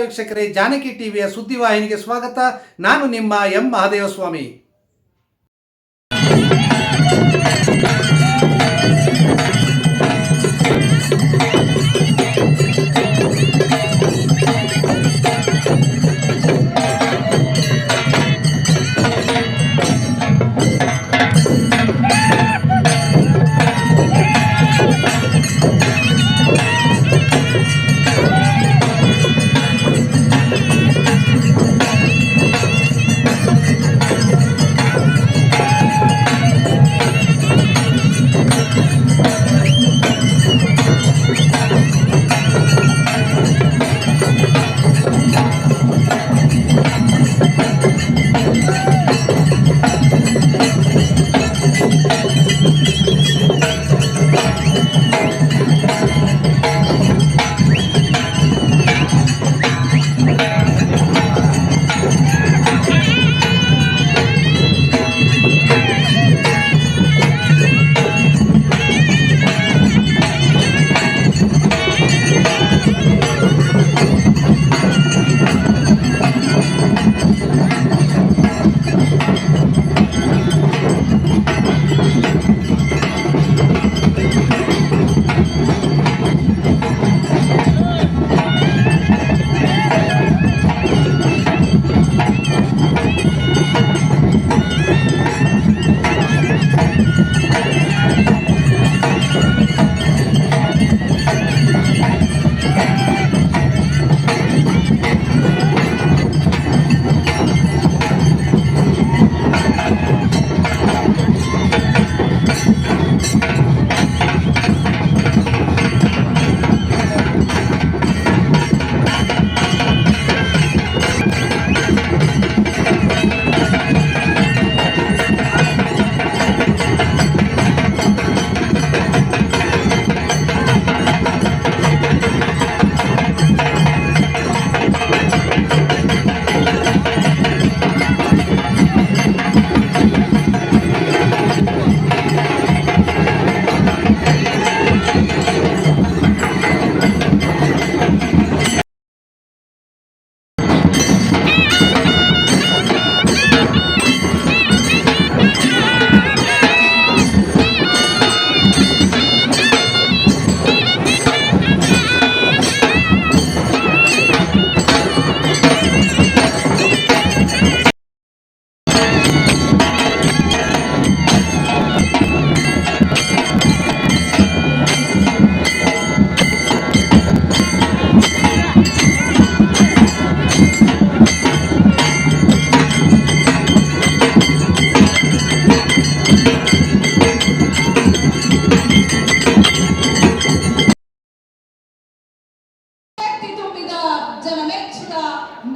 ವೀಕ್ಷಕರೇ, ಜಾನಕಿ ಟಿವಿಯ ಸುದ್ದಿವಾಹಿನಿಗೆ ಸ್ವಾಗತ. ನಾನು ನಿಮ್ಮ ಎಂ ಮಹದೇವಸ್ವಾಮಿ.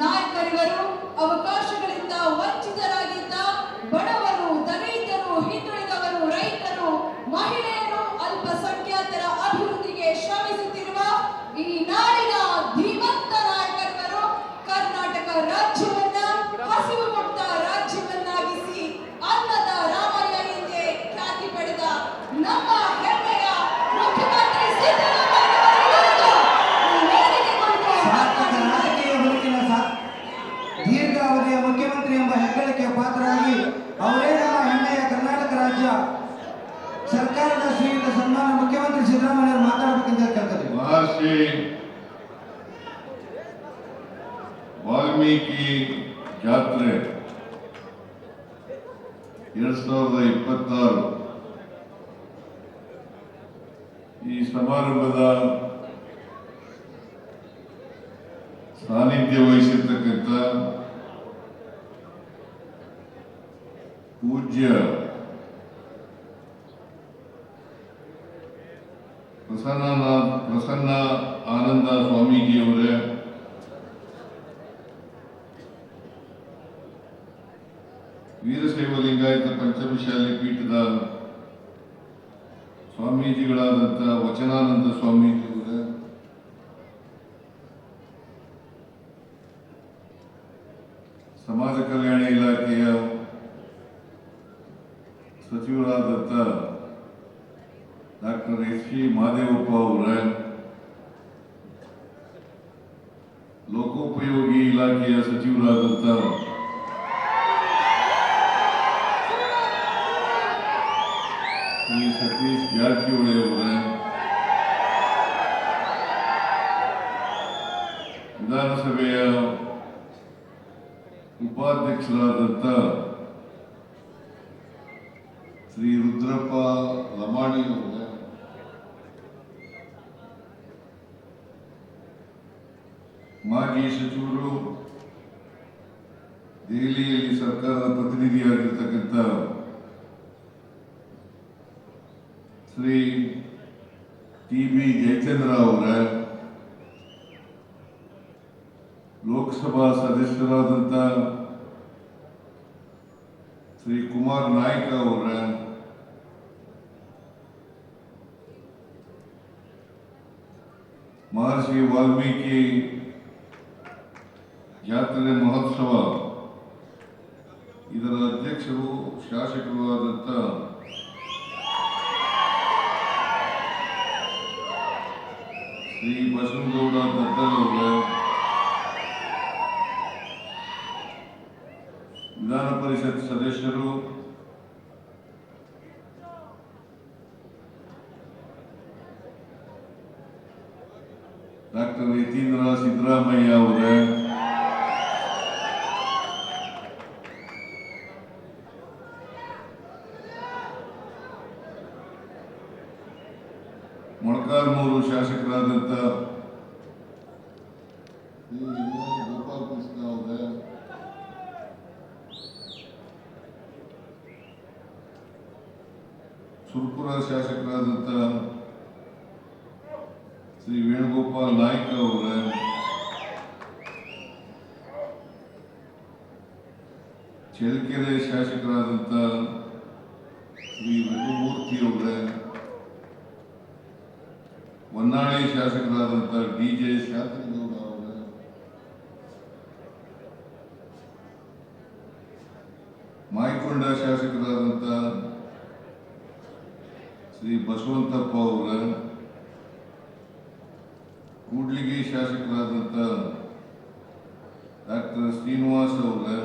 ನಾಯಕರಿವರು ಅವಕಾಶಗಳಿಂದ ವಂಚಿತರಾಗಿದ್ದ ಬಡವರು, ದಲಿತರು, ಹಿಂದುಳಿದವರು, ರೈತರು, ಮಹಿಳೆಯರು, ಅಲ್ಪಸಂಖ್ಯಾತರ ಅಭಿವೃದ್ಧಿಗೆ ಶ್ರಮಿಸುತ್ತಿರುವ ಈ ನಾಡಿನ ಧೀಮಂತ ನಾಯಕರಿವರು ಕರ್ನಾಟಕ ರಾಜ್ಯವನ್ನ ಹಸಿವು ಮುಕ್ತ ರಾಜ್ಯವನ್ನಾಗಿಸಿ ಅನ್ನದ ರಾಮಯ್ಯ ಎಂದೇ ಖ್ಯಾತಿ ಪಡೆದ ನಮ್ಮ ಹೆಮ್ಮೆಯ ಮುಖ್ಯಮಂತ್ರಿ ದೀರ್ಘಾವಧಿಯ ಮುಖ್ಯಮಂತ್ರಿ ಎಂಬ ಹೆಗ್ಗಳಿಕೆ ಪಾತ್ರರಾಗಿ ಅವರೇ ನಮ್ಮ ಹೆಮ್ಮೆಯ ಕರ್ನಾಟಕ ರಾಜ್ಯ ಸರ್ಕಾರದ ಶ್ರೀಯುತ ಸನ್ಮಾನ ಮುಖ್ಯಮಂತ್ರಿ ಸಿದ್ದರಾಮಯ್ಯ ಮಾತಾಡಬೇಕೆಂದು ಕೇಳ್ತಾರೆ. ಮಹರ್ಷಿ ವಾಲ್ಮೀಕಿ ಜಾತ್ರೆ 2026 ಈ ಸಮಾರಂಭದ ಸಾನ್ನಿಧ್ಯ ವಹಿಸಿರ್ತಕ್ಕಂಥ ಪೂಜ್ಯ ಪ್ರಸನ್ನ ಆನಂದ ಸ್ವಾಮೀಜಿಯವರೇ, ವೀರಶೈವ ಲಿಂಗಾಯತ ಪಂಚಮಶಾಲಿ ಪೀಠದ ಸ್ವಾಮೀಜಿಗಳಾದಂಥ ವಚನಾನಂದ ಸ್ವಾಮೀಜಿಯವರೇ, ಸಮಾಜ ಕಲ್ಯಾಣ ಇಲಾಖೆಯ ಸಚಿವರಾದಂಥ ಡಾಕ್ಟರ್ ಎಸ್.ಸಿ. ಮಹದೇವಪ್ಪ ಅವರ, ಲೋಕೋಪಯೋಗಿ ಇಲಾಖೆಯ ಸಚಿವರಾದಂಥ ಶ್ರೀ ಸತೀಶ್ ಜಾರಕಿಹೊಳಿ ಅವರೇ, ವಿಧಾನಸಭೆಯ ಉಪಾಧ್ಯಕ್ಷರಾದಂಥ ಶ್ರೀ ರುದ್ರಪ್ಪ ಲಮಾಣಿ ಅವರೇ, ಮಾಜಿ ಸಚಿವರು, ದೆಹಲಿಯಲ್ಲಿ ಸರ್ಕಾರದ ಪ್ರತಿನಿಧಿಯಾಗಿರ್ತಕ್ಕಂಥ ಶ್ರೀ ಟಿ.ಬಿ. ಜಯಚಂದ್ರ ಅವರೇ, ಲೋಕಸಭಾ ಸದಸ್ಯರಾದಂಥ ಶ್ರೀ ಕುಮಾರ್ ನಾಯ್ಕ ಅವರೇ, ಮಹರ್ಷಿ ವಾಲ್ಮೀಕಿ ಜಾತ್ರೆ ಮಹೋತ್ಸವ ಇದರ ಅಧ್ಯಕ್ಷರು ಶಾಸಕರು ಆದಂಥ ಶ್ರೀ ಬಸವನಗೌಡ ದದ್ದಲ್ ಅವರೇ, ವಿಧಾನ ಪರಿಷತ್ ಸದಸ್ಯರು ಡಾಕ್ಟರ್ ಯತೀಂದ್ರ ಸಿದ್ದರಾಮಯ್ಯ ಅವರೇ, ಮೊಳಕಾಲ್ಮೂರು ಶಾಸಕರಾದಂಥ ಗೋಪಾಲ್ ಕೃಷ್ಣ ಅವರೇ, ಸುರ್ಪುರ ಶಾಸಕರಾದಂಥ ಶ್ರೀ ವೇಣುಗೋಪಾಲ್ ನಾಯ್ಕ ಅವರೇ, ಚಳ್ಳಕೆರೆ ಶಾಸಕರಾದಂಥ ಶ್ರೀ ರಘುಮೂರ್ತಿ ಅವರೇ, ಹೊನ್ನಾಳಿ ಶಾಸಕರಾದಂಥ ಡಿ.ಜೆ. ಶಾಂತನಗೌಡ ಅವರೇ, ಮಾಯಕೊಂಡ ಶಾಸಕರಾದಂಥ ಶ್ರೀ ಬಸವಂತಪ್ಪ ಅವರೇ, ಕೂಡ್ಲಿಗಿ ಶಾಸಕರಾದಂಥ ಡಾಕ್ಟರ್ ಶ್ರೀನಿವಾಸ್ ಅವರೇ,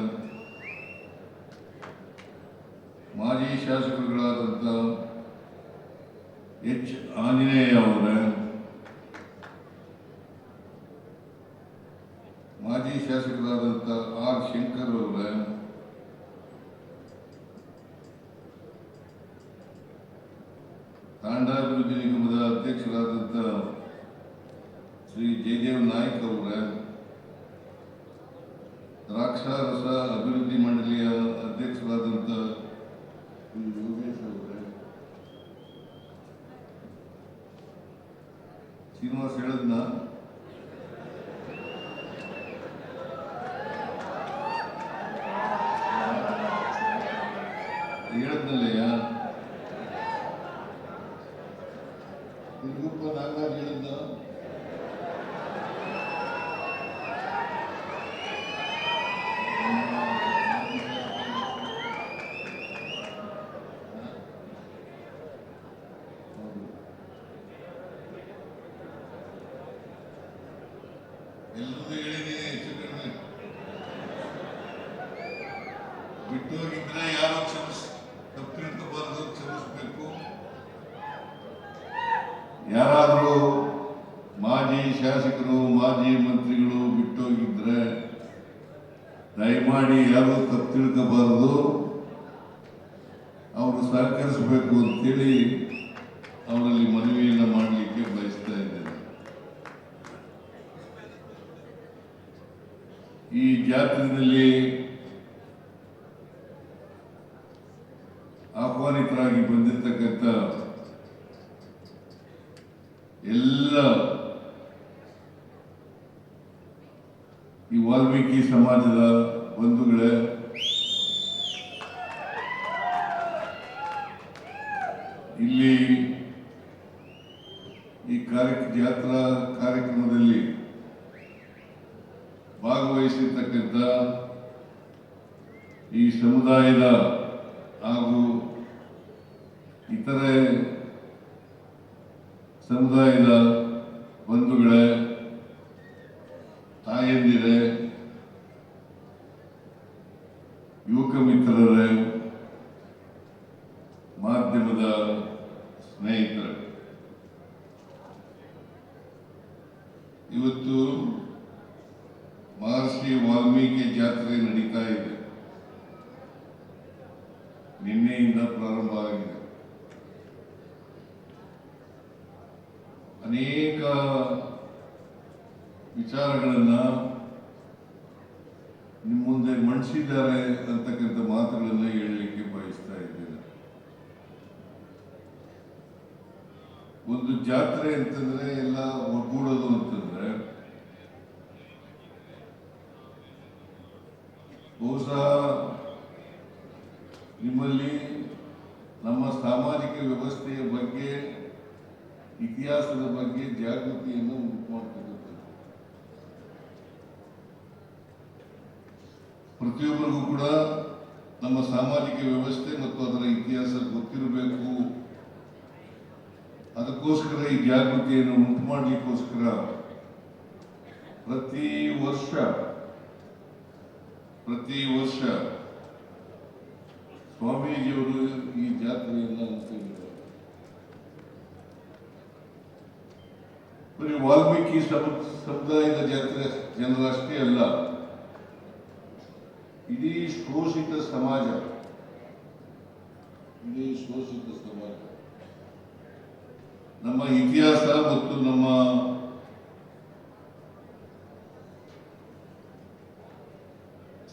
ಮಾಜಿ ಶಾಸಕರುಗಳಾದಂಥ ಎಚ್. ಆಂಜನೇಯ ಅವರೇ, ಮಾಜಿ ಶಾಸಕರಾದಂಥ ಆರ್. ಶಂಕರ್ ಅವರೇ, ತಾಂಡಾಭಿವೃದ್ಧಿ ನಿಗಮದ ಅಧ್ಯಕ್ಷರಾದಂಥ ಶ್ರೀ ಜಯದೇವ್ ನಾಯ್ಕ್ ಅವರೇ, ದ್ರಾಕ್ಷಾರಸ ಅಭಿವೃದ್ಧಿ ಮಂಡಳಿಯ ಅಧ್ಯಕ್ಷರಾದಂಥ ಶ್ರೀ ಯೋಗೇಶ್ ಅವರೇ, ಶ್ರೀನಿವಾಸ್ ಹೇಳದ್ನ ಹೇಳದ್ನಲ್ಲಯ್ಯ, ತಿರುಗುಪ್ಪ ನಾಗರಾಜ್ ಹೇಳಿದ್ನ, ಎಲ್ಲರೂ ಹೇಳಿದ್ದೀನಿ. ಹೆಚ್ಚು ಕಡಿಮೆ ಬಿಟ್ಟು ಹೋಗಿದ್ರೆ ಯಾರು ತಪ್ಪಿರ್ಕೋಬಾರ್ದು, ಕ್ಷಮಿಸಬೇಕು. ಯಾರಾದರೂ ಮಾಜಿ ಶಾಸಕರು, ಮಾಜಿ ಮಂತ್ರಿಗಳು ಬಿಟ್ಟೋಗಿದ್ರೆ ದಯಮಾಡಿ ಯಾರು ತಪ್ಪು ತಿಳ್ಕೋಬಾರದು, ಅವರು ಸಹಕರಿಸಬೇಕು ಅಂತೇಳಿ ಅವರಲ್ಲಿ ಮನವಿಯನ್ನು ಮಾಡಲಿಕ್ಕೆ ಬಯಸ್ತಾ ಇದ್ದೇನೆ. ಈ ಜಾತ್ರೆಯಲ್ಲಿ ಆಹ್ವಾನಿತರಾಗಿ ಬಂದಿರತಕ್ಕಂಥ ಎಲ್ಲ ಈ ವಾಲ್ಮೀಕಿ ಸಮಾಜದ ಬಂಧುಗಳೇ, ಇಲ್ಲಿ ಈ ಜಾತ್ರಾ ಕಾರ್ಯಕ್ರಮದಲ್ಲಿ ಭಾಗವಹಿಸಿರ್ತಕ್ಕಂಥ ಈ ಸಮುದಾಯದ ಹಾಗೂ ಇತರೆ ಸಮುದಾಯದ ಬಂಧುಗಳೇ, ತಾಯಂದಿರೇ, ವರ್ಗದ ಸ್ನೇಹಿತರೆ, ಇವತ್ತು ಮಹರ್ಷಿ ವಾಲ್ಮೀಕಿ ಜಾತ್ರೆ ನಡೀತಾ ಇದೆ. ನಿನ್ನೆಯಿಂದ ಪ್ರಾರಂಭ ಆಗಿದೆ. ಅನೇಕ ವಿಚಾರಗಳನ್ನ ನಿಮ್ಮ ಮುಂದೆ ಮಂಡಿಸಿದ್ದಾರೆ ಅಂತಕ್ಕಂಥ ಮಾತುಗಳನ್ನ ಹೇಳಲಿಕ್ಕೆ ಬಯಸ್ತಾ ಇದ್ದೇನೆ. ಒಂದು ಜಾತ್ರೆ ಅಂತಂದ್ರೆ ಎಲ್ಲ ಒಗ್ಗೂಡೋದು ಅಂತಂದ್ರೆ ಬಹುಶಃ ನಿಮ್ಮಲ್ಲಿ ನಮ್ಮ ಸಾಮಾಜಿಕ ವ್ಯವಸ್ಥೆಯ ಬಗ್ಗೆ, ಇತಿಹಾಸದ ಬಗ್ಗೆ ಜಾಗೃತಿಯನ್ನು ಉಂಟು ಮಾಡ್ತಕ್ಕಂಥದ್ದು. ಪ್ರತಿಯೊಬ್ಬರಿಗೂ ಕೂಡ ನಮ್ಮ ಸಾಮಾಜಿಕ ವ್ಯವಸ್ಥೆ ಮತ್ತು ಅದರ ಇತಿಹಾಸ ಗೊತ್ತಿರಬೇಕು. ಅದಕ್ಕೋಸ್ಕರ ಈ ಜಾಗೃತಿಯನ್ನು ಉಂಟು ಮಾಡಲಿಕ್ಕೋಸ್ಕರ ಪ್ರತಿ ವರ್ಷ ಸ್ವಾಮೀಜಿಯವರು ಈ ಜಾತ್ರೆಯನ್ನು ಹಮ್ಮಿಕೊಂಡಿದ್ದಾರೆ. ಬರೀ ವಾಲ್ಮೀಕಿ ಸಮುದಾಯದ ಜಾತ್ರೆ ಜನರಷ್ಟೇ ಅಲ್ಲ, ಇಡೀ ಶೋಷಿತ ಸಮಾಜ, ನಮ್ಮ ಇತಿಹಾಸ ಮತ್ತು ನಮ್ಮ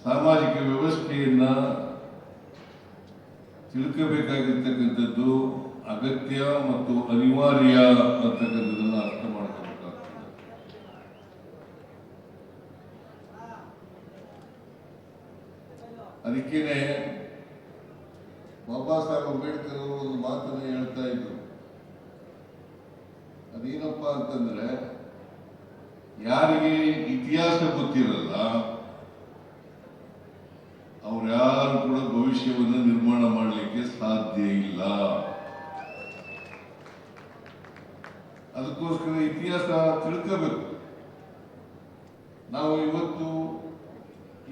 ಸಾಮಾಜಿಕ ವ್ಯವಸ್ಥೆಯನ್ನ ತಿಳ್ಕಬೇಕಾಗಿರ್ತಕ್ಕಂಥದ್ದು ಅಗತ್ಯ ಮತ್ತು ಅನಿವಾರ್ಯ ಅಂತಕ್ಕಂಥದ್ದನ್ನು ಅರ್ಥ ಮಾಡ್ಕೋಬೇಕಾಗ್ತದೆ. ಅದಕ್ಕೇನೆ ಬಾಬಾ ಸಾಹೇಬ್ ಅಂಬೇಡ್ಕರ್ ಅವರು ಒಂದು ಮಾತನ್ನು ಹೇಳ್ತಾ ಇದ್ರು. ಅದೇನಪ್ಪ ಅಂತಂದ್ರೆ, ಯಾರಿಗೆ ಇತಿಹಾಸ ಗೊತ್ತಿರಲ್ಲ ಅವ್ರು ಯಾರು ಕೂಡ ಭವಿಷ್ಯವನ್ನು ನಿರ್ಮಾಣ ಮಾಡಲಿಕ್ಕೆ ಸಾಧ್ಯ ಇಲ್ಲ. ಅದಕ್ಕೋಸ್ಕರ ಇತಿಹಾಸ ತಿಳ್ಕೋಬೇಕು. ನಾವು ಇವತ್ತು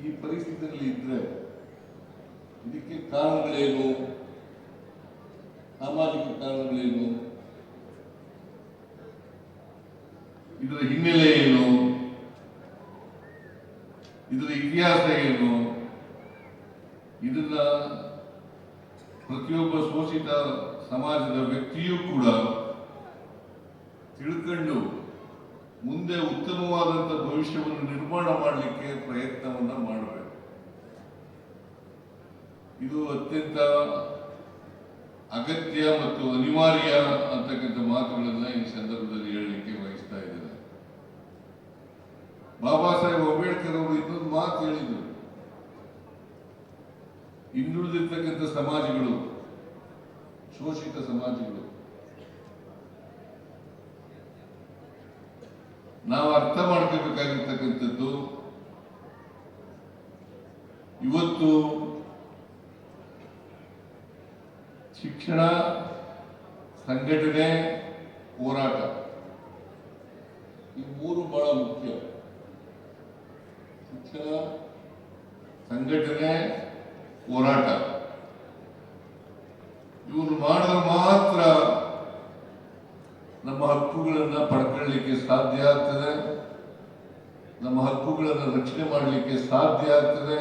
ಈ ಪರಿಸ್ಥಿತಿಯಲ್ಲಿ ಇದ್ರೆ ಇದಕ್ಕೆ ಕಾರಣಗಳೇನು, ಸಾಮಾಜಿಕ ಕಾರಣಗಳೇನು, ಇದರ ಹಿನ್ನೆಲೆ ಏನು, ಇದರ ಇತಿಹಾಸ ಏನು, ಇದನ್ನ ಪ್ರತಿಯೊಬ್ಬ ಶೋಷಿತ ಸಮಾಜದ ವ್ಯಕ್ತಿಯೂ ಕೂಡ ತಿಳ್ಕೊಂಡು ಮುಂದೆ ಉತ್ತಮವಾದಂಥ ಭವಿಷ್ಯವನ್ನು ನಿರ್ಮಾಣ ಮಾಡಲಿಕ್ಕೆ ಪ್ರಯತ್ನವನ್ನ ಮಾಡಬೇಕು. ಇದು ಅತ್ಯಂತ ಅಗತ್ಯ ಮತ್ತು ಅನಿವಾರ್ಯ ಅಂತಕ್ಕಂಥ ಮಾತುಗಳನ್ನ ಈ ಸಂದರ್ಭದಲ್ಲಿ ಹೇಳಲಿಕ್ಕೆ ಬಯಸ್ತಾ ಇದ್ದೇನೆ. ಬಾಬಾ ಸಾಹೇಬ್ ಅಂಬೇಡ್ಕರ್ ಅವರು ಇನ್ನೊಂದು ಮಾತು ಹೇಳಿದರು. ಹಿಂದುಳಿದಿರ್ತಕ್ಕಂಥ ಸಮಾಜಗಳು, ಶೋಷಿತ ಸಮಾಜಗಳು, ನಾವು ಅರ್ಥ ಮಾಡ್ಕೋಬೇಕಾಗಿರ್ತಕ್ಕಂಥದ್ದು, ಇವತ್ತು ಶಿಕ್ಷಣ, ಸಂಘಟನೆ, ಹೋರಾಟ ಈ ಮೂರು ಬಹಳ ಮುಖ್ಯ. ಶಿಕ್ಷಣ, ಸಂಘಟನೆ, ಹೋರಾಟ ಇವರು ಮಾಡಿದ್ರೆ ಮಾತ್ರ ನಮ್ಮ ಹಕ್ಕುಗಳನ್ನು ಪಡ್ಕೊಳ್ಳಲಿಕ್ಕೆ ಸಾಧ್ಯ ಆಗ್ತದೆ, ನಮ್ಮ ಹಕ್ಕುಗಳನ್ನು ರಕ್ಷಣೆ ಮಾಡಲಿಕ್ಕೆ ಸಾಧ್ಯ ಆಗ್ತದೆ,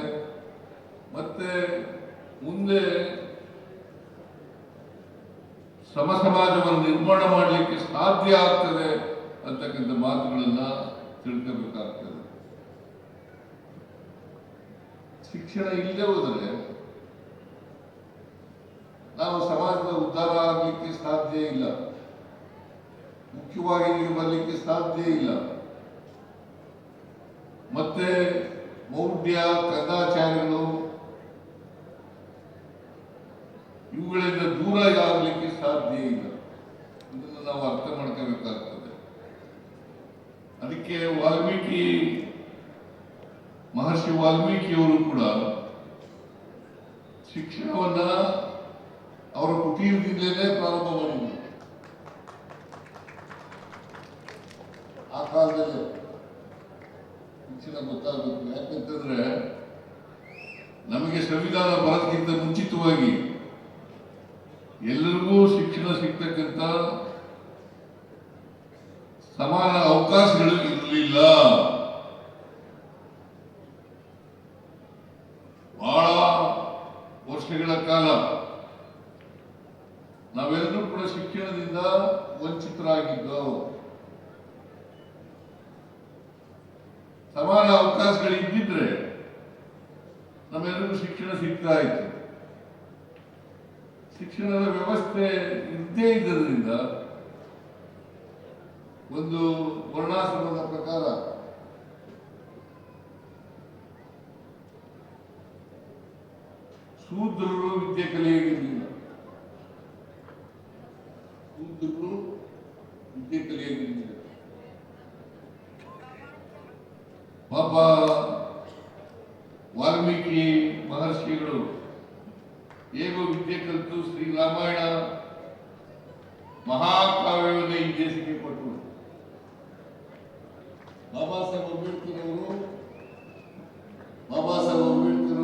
ಮತ್ತೆ ಮುಂದೆ ಸಮಾಜವನ್ನು ನಿರ್ಮಾಣ ಮಾಡಲಿಕ್ಕೆ ಸಾಧ್ಯ ಆಗ್ತದೆ ಅಂತಕ್ಕಂಥ ಮಾತುಗಳನ್ನ ತಿಳ್ಕೋಬೇಕಾಗ್ತದೆ. ಶಿಕ್ಷಣ ಇಲ್ಲದೆ ಹೋದರೆ ನಾವು ಸಮಾಜದ ಉದ್ಧಾರ ಆಗಲಿಕ್ಕೆ ಸಾಧ್ಯ ಇಲ್ಲ, ಮುಖ್ಯವಾಗಿ ಬರಲಿಕ್ಕೆ ಸಾಧ್ಯ ಇಲ್ಲ. ಮತ್ತೆ ಮೌಢ್ಯ, ಕಂದಾಚಾರಗಳು ಇವುಗಳಿಂದ ದೂರ ಆಗಲಿಕ್ಕೆ ಸಾಧ್ಯ ಇಲ್ಲ. ಇದನ್ನು ನಾವು ಅರ್ಥ ಮಾಡ್ಕೋಬೇಕಾಗ್ತದೆ. ಅದಕ್ಕೆ ಮಹರ್ಷಿ ವಾಲ್ಮೀಕಿಯವರು ಕೂಡ ಶಿಕ್ಷಣವನ್ನ ಅವರ ಕುಟೀರದಿಂದಲೇ ಪ್ರಾರಂಭ ಮಾಡಿದರು. ಆ ಕಾಲದಲ್ಲಿ ಶಿಕ್ಷಣ ಗೊತ್ತಾಗಬೇಕು. ಯಾಕಂತಂದ್ರೆ ನಮಗೆ ಸಂವಿಧಾನ ಬರೋದಕ್ಕಿಂತ ಮುಂಚಿತವಾಗಿ ಎಲ್ಲರಿಗೂ ಶಿಕ್ಷಣ ಸಿಗ್ತಕ್ಕಂಥ ಸಮಾನ ಅವಕಾಶಗಳು ಇರಲಿಲ್ಲ. ಬಹಳ ವರ್ಷಗಳ ಕಾಲ ನಾವೆಲ್ಲರೂ ಕೂಡ ಶಿಕ್ಷಣದಿಂದ ವಂಚಿತರಾಗಿದ್ದವು. ಸಮಾನ ಅವಕಾಶಗಳು ಇದ್ದಿದ್ರೆ ನಮ್ಮೆಲ್ಲರಿಗೂ ಶಿಕ್ಷಣ ಸಿಗ್ತಾ ಇತ್ತು. ಶಿಕ್ಷಣದ ವ್ಯವಸ್ಥೆ ಇದ್ದೇ ಇದ್ದರಿಂದ ಒಂದು ವರ್ಣಾಶ್ರಮದ ಪ್ರಕಾರ ಶೂದ್ರರು ವಿದ್ಯೆ ಕಲಿಯಾಗಿರಲಿಲ್ಲ. ಶೂದ್ರರು ವಿದ್ಯೆ ಕಲಿಯಾಗಿರಲಿಲ್ಲ. ಪಾಪ ವಾಲ್ಮೀಕಿ ಮಹರ್ಷಿಗಳು ಹೇಗೋ ವಿದ್ಯೆ ಕಲಿತು ಶ್ರೀರಾಮಾಯಣ ಮಹಾಕಾವ್ಯವನ್ನೇ ಈ ದೇಶಕ್ಕೆ ಕೊಟ್ಟರು. ಬಾಬಾ ಸಾಹೇಬ್ ಅಂಬೇಡ್ಕರ್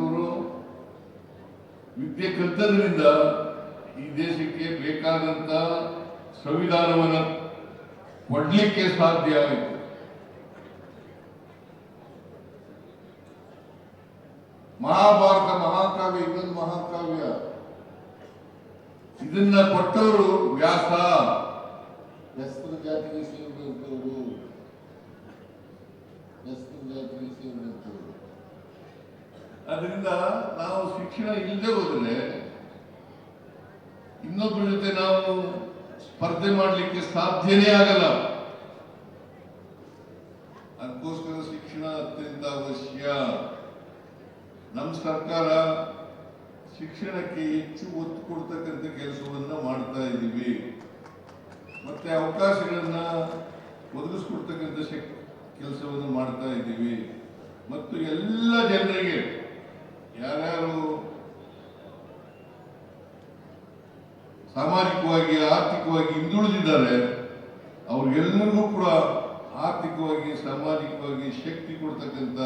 ಅವರು ವಿದ್ಯೆ ಕಲಿತದ್ರಿಂದ ಈ ದೇಶಕ್ಕೆ ಬೇಕಾದಂತ ಸಂವಿಧಾನವನ್ನು ಕೊಡ್ಲಿಕ್ಕೆ ಸಾಧ್ಯ ಆಯಿತು. ಮಹಾಭಾರತ ಮಹಾಕಾವ್ಯ, ಇನ್ನೊಂದು ಮಹಾಕಾವ್ಯ, ಇದನ್ನ ಕೊಟ್ಟವರು ವ್ಯಾಸ. ಹೆಸರು ಜಾತಿಗೆ ಸೇರಿದಂತವರು, ಅದರಿಂದ ನಾವು ಶಿಕ್ಷಣ ಇಲ್ಲದೆ ಹೋದರೆ ಇನ್ನೊಬ್ಬರ ಜೊತೆ ನಾವು ಸ್ಪರ್ಧೆ ಮಾಡಲಿಕ್ಕೆ ಸಾಧ್ಯನೇ ಆಗಲ್ಲ. ಅದಕ್ಕೋಸ್ಕರ ಶಿಕ್ಷಣ ಅತ್ಯಂತ ಅವಶ್ಯ. ನಮ್ಮ ಸರ್ಕಾರ ಶಿಕ್ಷಣಕ್ಕೆ ಹೆಚ್ಚು ಒತ್ತು ಕೊಡ್ತಕ್ಕಂಥ ಕೆಲಸವನ್ನ ಮಾಡ್ತಾ ಇದ್ದೀವಿ. ಮತ್ತೆ ಅವಕಾಶಗಳನ್ನ ಒದಗಿಸ್ಕೊಡ್ತಕ್ಕಂಥ ಕೆಲಸವನ್ನು ಮಾಡ್ತಾ ಇದ್ದೀವಿ. ಮತ್ತು ಎಲ್ಲ ಜನರಿಗೆ, ಯಾರ್ಯಾರು ಸಾಮಾಜಿಕವಾಗಿ ಆರ್ಥಿಕವಾಗಿ ಹಿಂದುಳಿದಿದ್ದಾರೆ ಅವ್ರಿಗೆಲ್ಲರಿಗೂ ಕೂಡ ಆರ್ಥಿಕವಾಗಿ ಸಾಮಾಜಿಕವಾಗಿ ಶಕ್ತಿ ಕೊಡ್ತಕ್ಕಂಥ,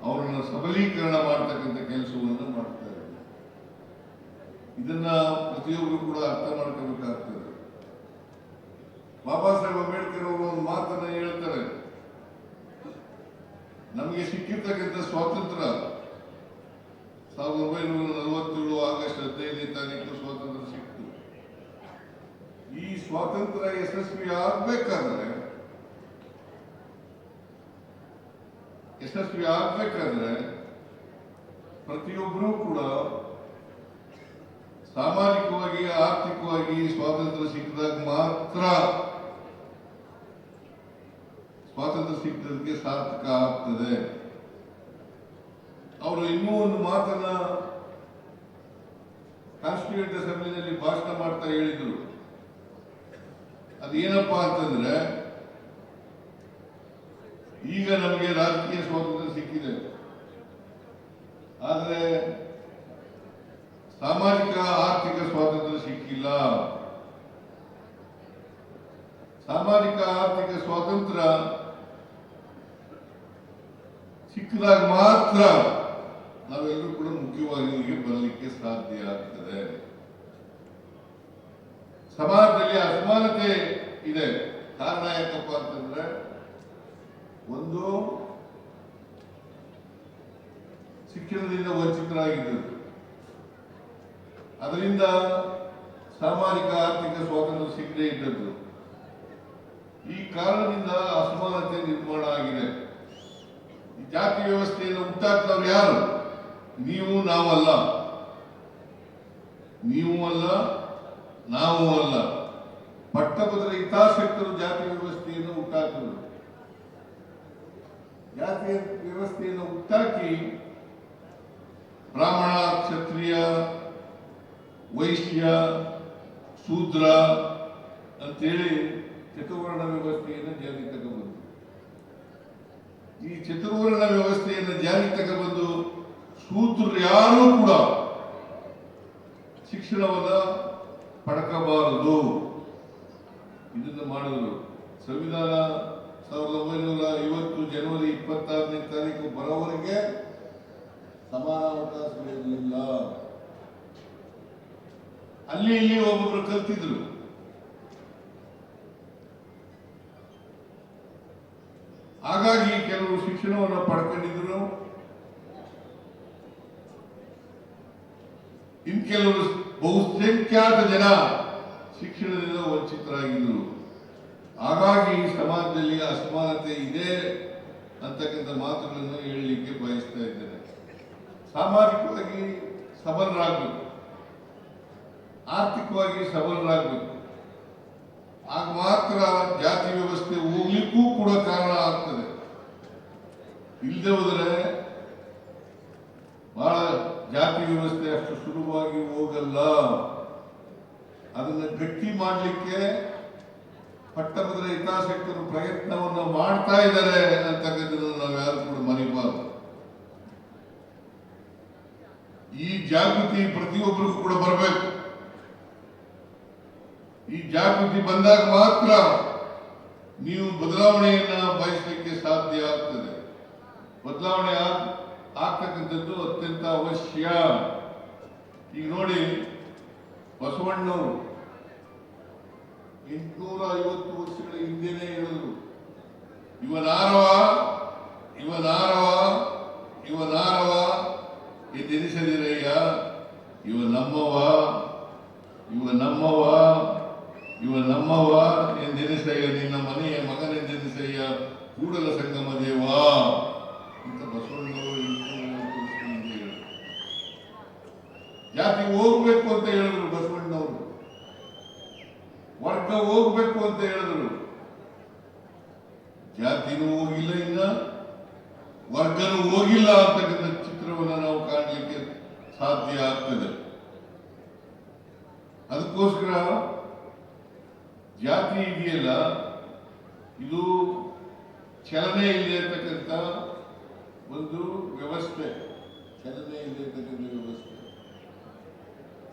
ಅವರನ್ನು ಸಬಲೀಕರಣ ಮಾಡ್ತಕ್ಕಂಥ ಕೆಲಸವನ್ನು ಮಾಡ್ತಾ ಇದ್ದೀವಿ. ಇದನ್ನ ಪ್ರತಿಯೊಬ್ಬರು ಕೂಡ ಅರ್ಥ ಮಾಡ್ಕೋಬೇಕಾಗ್ತದೆ. ಬಾಬಾ ಸಾಹೇಬ್ ಅಂಬೇಡ್ಕರ್ ಅವರು ಒಂದು ಮಾತನ್ನ ಹೇಳ್ತಾರೆ, ನಮಗೆ ಸಿಕ್ಕಿರ್ತಕ್ಕಂಥ ಸ್ವಾತಂತ್ರ್ಯ 1947 ಆಗಸ್ಟ್ 15ನೇ ತಾರೀಕು ಸ್ವಾತಂತ್ರ್ಯ ಸಿಕ್ತು. ಈ ಸ್ವಾತಂತ್ರ್ಯ ಯಶಸ್ವಿ ಆಗ್ಬೇಕಾದ್ರೆ ಪ್ರತಿಯೊಬ್ಬರೂ ಕೂಡ ಸಾಮಾಜಿಕವಾಗಿ ಆರ್ಥಿಕವಾಗಿ ಸ್ವಾತಂತ್ರ್ಯ ಸಿಕ್ಕಿದಾಗ ಮಾತ್ರ ಸ್ವಾತಂತ್ರ್ಯ ಸಿಕ್ಕಿದ್ದಕ್ಕೆ ಸಾರ್ಥಕ ಆಗ್ತದೆ. ಅವರು ಇನ್ನೂ ಒಂದು ಮಾತನ್ನ ಕಾನ್ಸ್ಟಿಟ್ಯೂಯೆಂಟ್ ಅಸೆಂಬ್ಲಿನಲ್ಲಿ ಭಾಷಣ ಮಾಡ್ತಾ ಹೇಳಿದ್ರು. ಅದೇನಪ್ಪಾ ಅಂತಂದ್ರೆ, ಈಗ ನಮಗೆ ರಾಜಕೀಯ ಸ್ವಾತಂತ್ರ್ಯ ಸಿಕ್ಕಿದೆ, ಆದರೆ ಸಾಮಾಜಿಕ ಆರ್ಥಿಕ ಸ್ವಾತಂತ್ರ್ಯ ಸಿಕ್ಕಿಲ್ಲ. ಸಾಮಾಜಿಕ ಆರ್ಥಿಕ ಸ್ವಾತಂತ್ರ್ಯ ಸಿಕ್ಕಿದಾಗ ಮಾತ್ರ ನಾವೆಲ್ಲರೂ ಕೂಡ ಮುಖ್ಯವಾಹಿನಿಗೆ ಬರಲಿಕ್ಕೆ ಸಾಧ್ಯ ಆಗ್ತದೆ. ಸಮಾಜದಲ್ಲಿ ಅಸಮಾನತೆ ಇದೆ. ಕಾರಣ ಯಾಕಪ್ಪ ಅಂತಂದ್ರೆ, ಒಂದು ಶಿಕ್ಷಣದಿಂದ ವಂಚಿತರಾಗಿದ್ದರು, ಅದರಿಂದ ಸಾಮಾಜಿಕ ಆರ್ಥಿಕ ಸ್ವಾತಂತ್ರ್ಯ ಸಿಗದೇ ಇದ್ದದ್ದು. ಈ ಕಾರಣದಿಂದ ಅಸಮಾನತೆ ನಿರ್ಮಾಣ ಆಗಿದೆ. ಈ ಜಾತಿ ವ್ಯವಸ್ಥೆಯನ್ನು ಉಂಟಾಗ್ತವ್ರು ಯಾರು? ನೀವು ನಾವಲ್ಲ, ನೀವು ಅಲ್ಲ, ನಾವು ಅಲ್ಲ. ಪಟ್ಟಭದ್ರ ಹಿತಾಸಕ್ತರು ಜಾತಿ ವ್ಯವಸ್ಥೆಯನ್ನು ಹುಟ್ಟಾಕಿದರು. ಜಾತಿ ವ್ಯವಸ್ಥೆಯನ್ನು ಹುಟ್ಟಾಕಿ ಬ್ರಾಹ್ಮಣ, ಕ್ಷತ್ರಿಯ, ವೈಶ್ಯ, ಶೂದ್ರ ಅಂತೇಳಿ ಚತುರ್ವರ್ಣ ವ್ಯವಸ್ಥೆಯನ್ನು ಜಾರಿಗೆ ತಗೊಂಡ್ಬಂದು, ಈ ಚತುರ್ವರ್ಣ ವ್ಯವಸ್ಥೆಯನ್ನು ಜಾರಿಗೆ ತಗೊಂಡ್ಬಂದು ಶೂದ್ರರು ಯಾರೂ ಕೂಡ ಶಿಕ್ಷಣವನ್ನ ಪಡಕಬಾರದು, ಇದನ್ನು ಮಾಡಿದರು. ಸಂವಿಧಾನ 1950 ಜನವರಿ 26ನೇ ತಾರೀಕು ಬರೋವರೆಗೆ ಸಮಾನ ಅವಕಾಶಗಳಿರಲಿಲ್ಲ. ಅಲ್ಲಿ ಇಲ್ಲಿ ಒಬ್ಬೊಬ್ರು ಕಲ್ತಿದ್ರು. ಹಾಗಾಗಿ ಕೆಲವರು ಶಿಕ್ಷಣವನ್ನು ಪಡ್ಕೊಂಡಿದ್ರು, ಇನ್ ಕೆಲವರು ಬಹುಸಂಖ್ಯಾತ ಜನ ಶಿಕ್ಷಣದಿಂದ ವಂಚಿತರಾಗಿದ್ದರು. ಹಾಗಾಗಿ ಸಮಾಜದಲ್ಲಿ ಅಸಮಾನತೆ ಇದೆ ಅಂತಕ್ಕಂಥ ಮಾತುಗಳನ್ನು ಹೇಳಲಿಕ್ಕೆ ಬಯಸ್ತಾ ಇದ್ದೇನೆ. ಸಾಮಾಜಿಕವಾಗಿ ಸಬಲರಾಗಬೇಕು, ಆರ್ಥಿಕವಾಗಿ ಸಬಲರಾಗಬೇಕು. ಆಗ ಮಾತ್ರ ಜಾತಿ ವ್ಯವಸ್ಥೆ ಹೋಗ್ಲಿಕ್ಕೂ ಕೂಡ ಕಾರಣ ಆಗ್ತದೆ. ಇಲ್ಲದೆ ಹೋದರೆ ಬಹಳ ಜಾತಿ ವ್ಯವಸ್ಥೆ ಅಷ್ಟು ಸುಲಭವಾಗಿ ಹೋಗಲ್ಲ. ಅದನ್ನು ಗಟ್ಟಿ ಮಾಡಲಿಕ್ಕೆ ಪಟ್ಟಭದ್ರ ಹಿತಾಸಕ್ತರು ಪ್ರಯತ್ನವನ್ನು ಮಾಡ್ತಾ ಇದ್ದಾರೆ ಅಂತಕ್ಕಂಥದ್ದನ್ನು ನಾವು ಯಾರು ಕೂಡ ಮರಿಬಾರದು. ಈ ಜಾಗೃತಿ ಪ್ರತಿಯೊಬ್ಬರಿಗೂ ಕೂಡ ಬರಬೇಕು. ಈ ಜಾಗೃತಿ ಬಂದಾಗ ಮಾತ್ರ ನೀವು ಬದಲಾವಣೆಯನ್ನ ಬಯಸಲಿಕ್ಕೆ ಸಾಧ್ಯ ಆಗ್ತದೆ. ಬದಲಾವಣೆ ಆಗ್ತಕ್ಕಂಥದ್ದು ಅತ್ಯಂತ ಅವಶ್ಯ. ಈಗ ನೋಡಿ, ಬಸವಣ್ಣವರು 850 ವರ್ಷಗಳ ಹಿಂದೆನೇ ಹೇಳಿದ್ರು, ಇವನಾರವ ಇವನಾರವ ಇವನಾರವ ಎಂದೆನಿಸದಿರಯ್ಯ, ಇವ ನಮ್ಮವ ಇವ ನಮ್ಮವ ಇವ ನಮ್ಮವ ಎಂದೆನಿಸಯ್ಯ, ನಿನ್ನ ಮನೆಯ ಮಗನೆಂದೆನಿಸಯ್ಯ, ಕೂಡಲ ಸಂಗಮ ದೇವ ಅಂತ ಬಸವಣ್ಣವರು ಹೇಳಿದ್ರು. ಜಾತಿ ಹೋಗ್ಬೇಕು ಅಂತ ಹೇಳಿದ್ರು ಬಸವಣ್ಣವರು, ವರ್ಗ ಹೋಗ್ಬೇಕು ಅಂತ ಹೇಳಿದ್ರು. ಜಾತಿನೂ ಹೋಗಿಲ್ಲ, ಇನ್ನ ವರ್ಗನೂ ಹೋಗಿಲ್ಲ ಅಂತಕ್ಕಂಥ ಚಿತ್ರವನ್ನು ನಾವು ಕಾಣಲಿಕ್ಕೆ ಸಾಧ್ಯ ಆಗ್ತದೆ. ಅದಕ್ಕೋಸ್ಕರ ಜಾತಿ ಇದೆಯಲ್ಲ, ಇದು ಚಲನೆ ಇದೆ ಅಂತಕ್ಕಂಥ ಒಂದು ವ್ಯವಸ್ಥೆ. ಚಲನೆ ಇದೆ ಅಂತಕ್ಕಂಥ ವ್ಯವಸ್ಥೆ.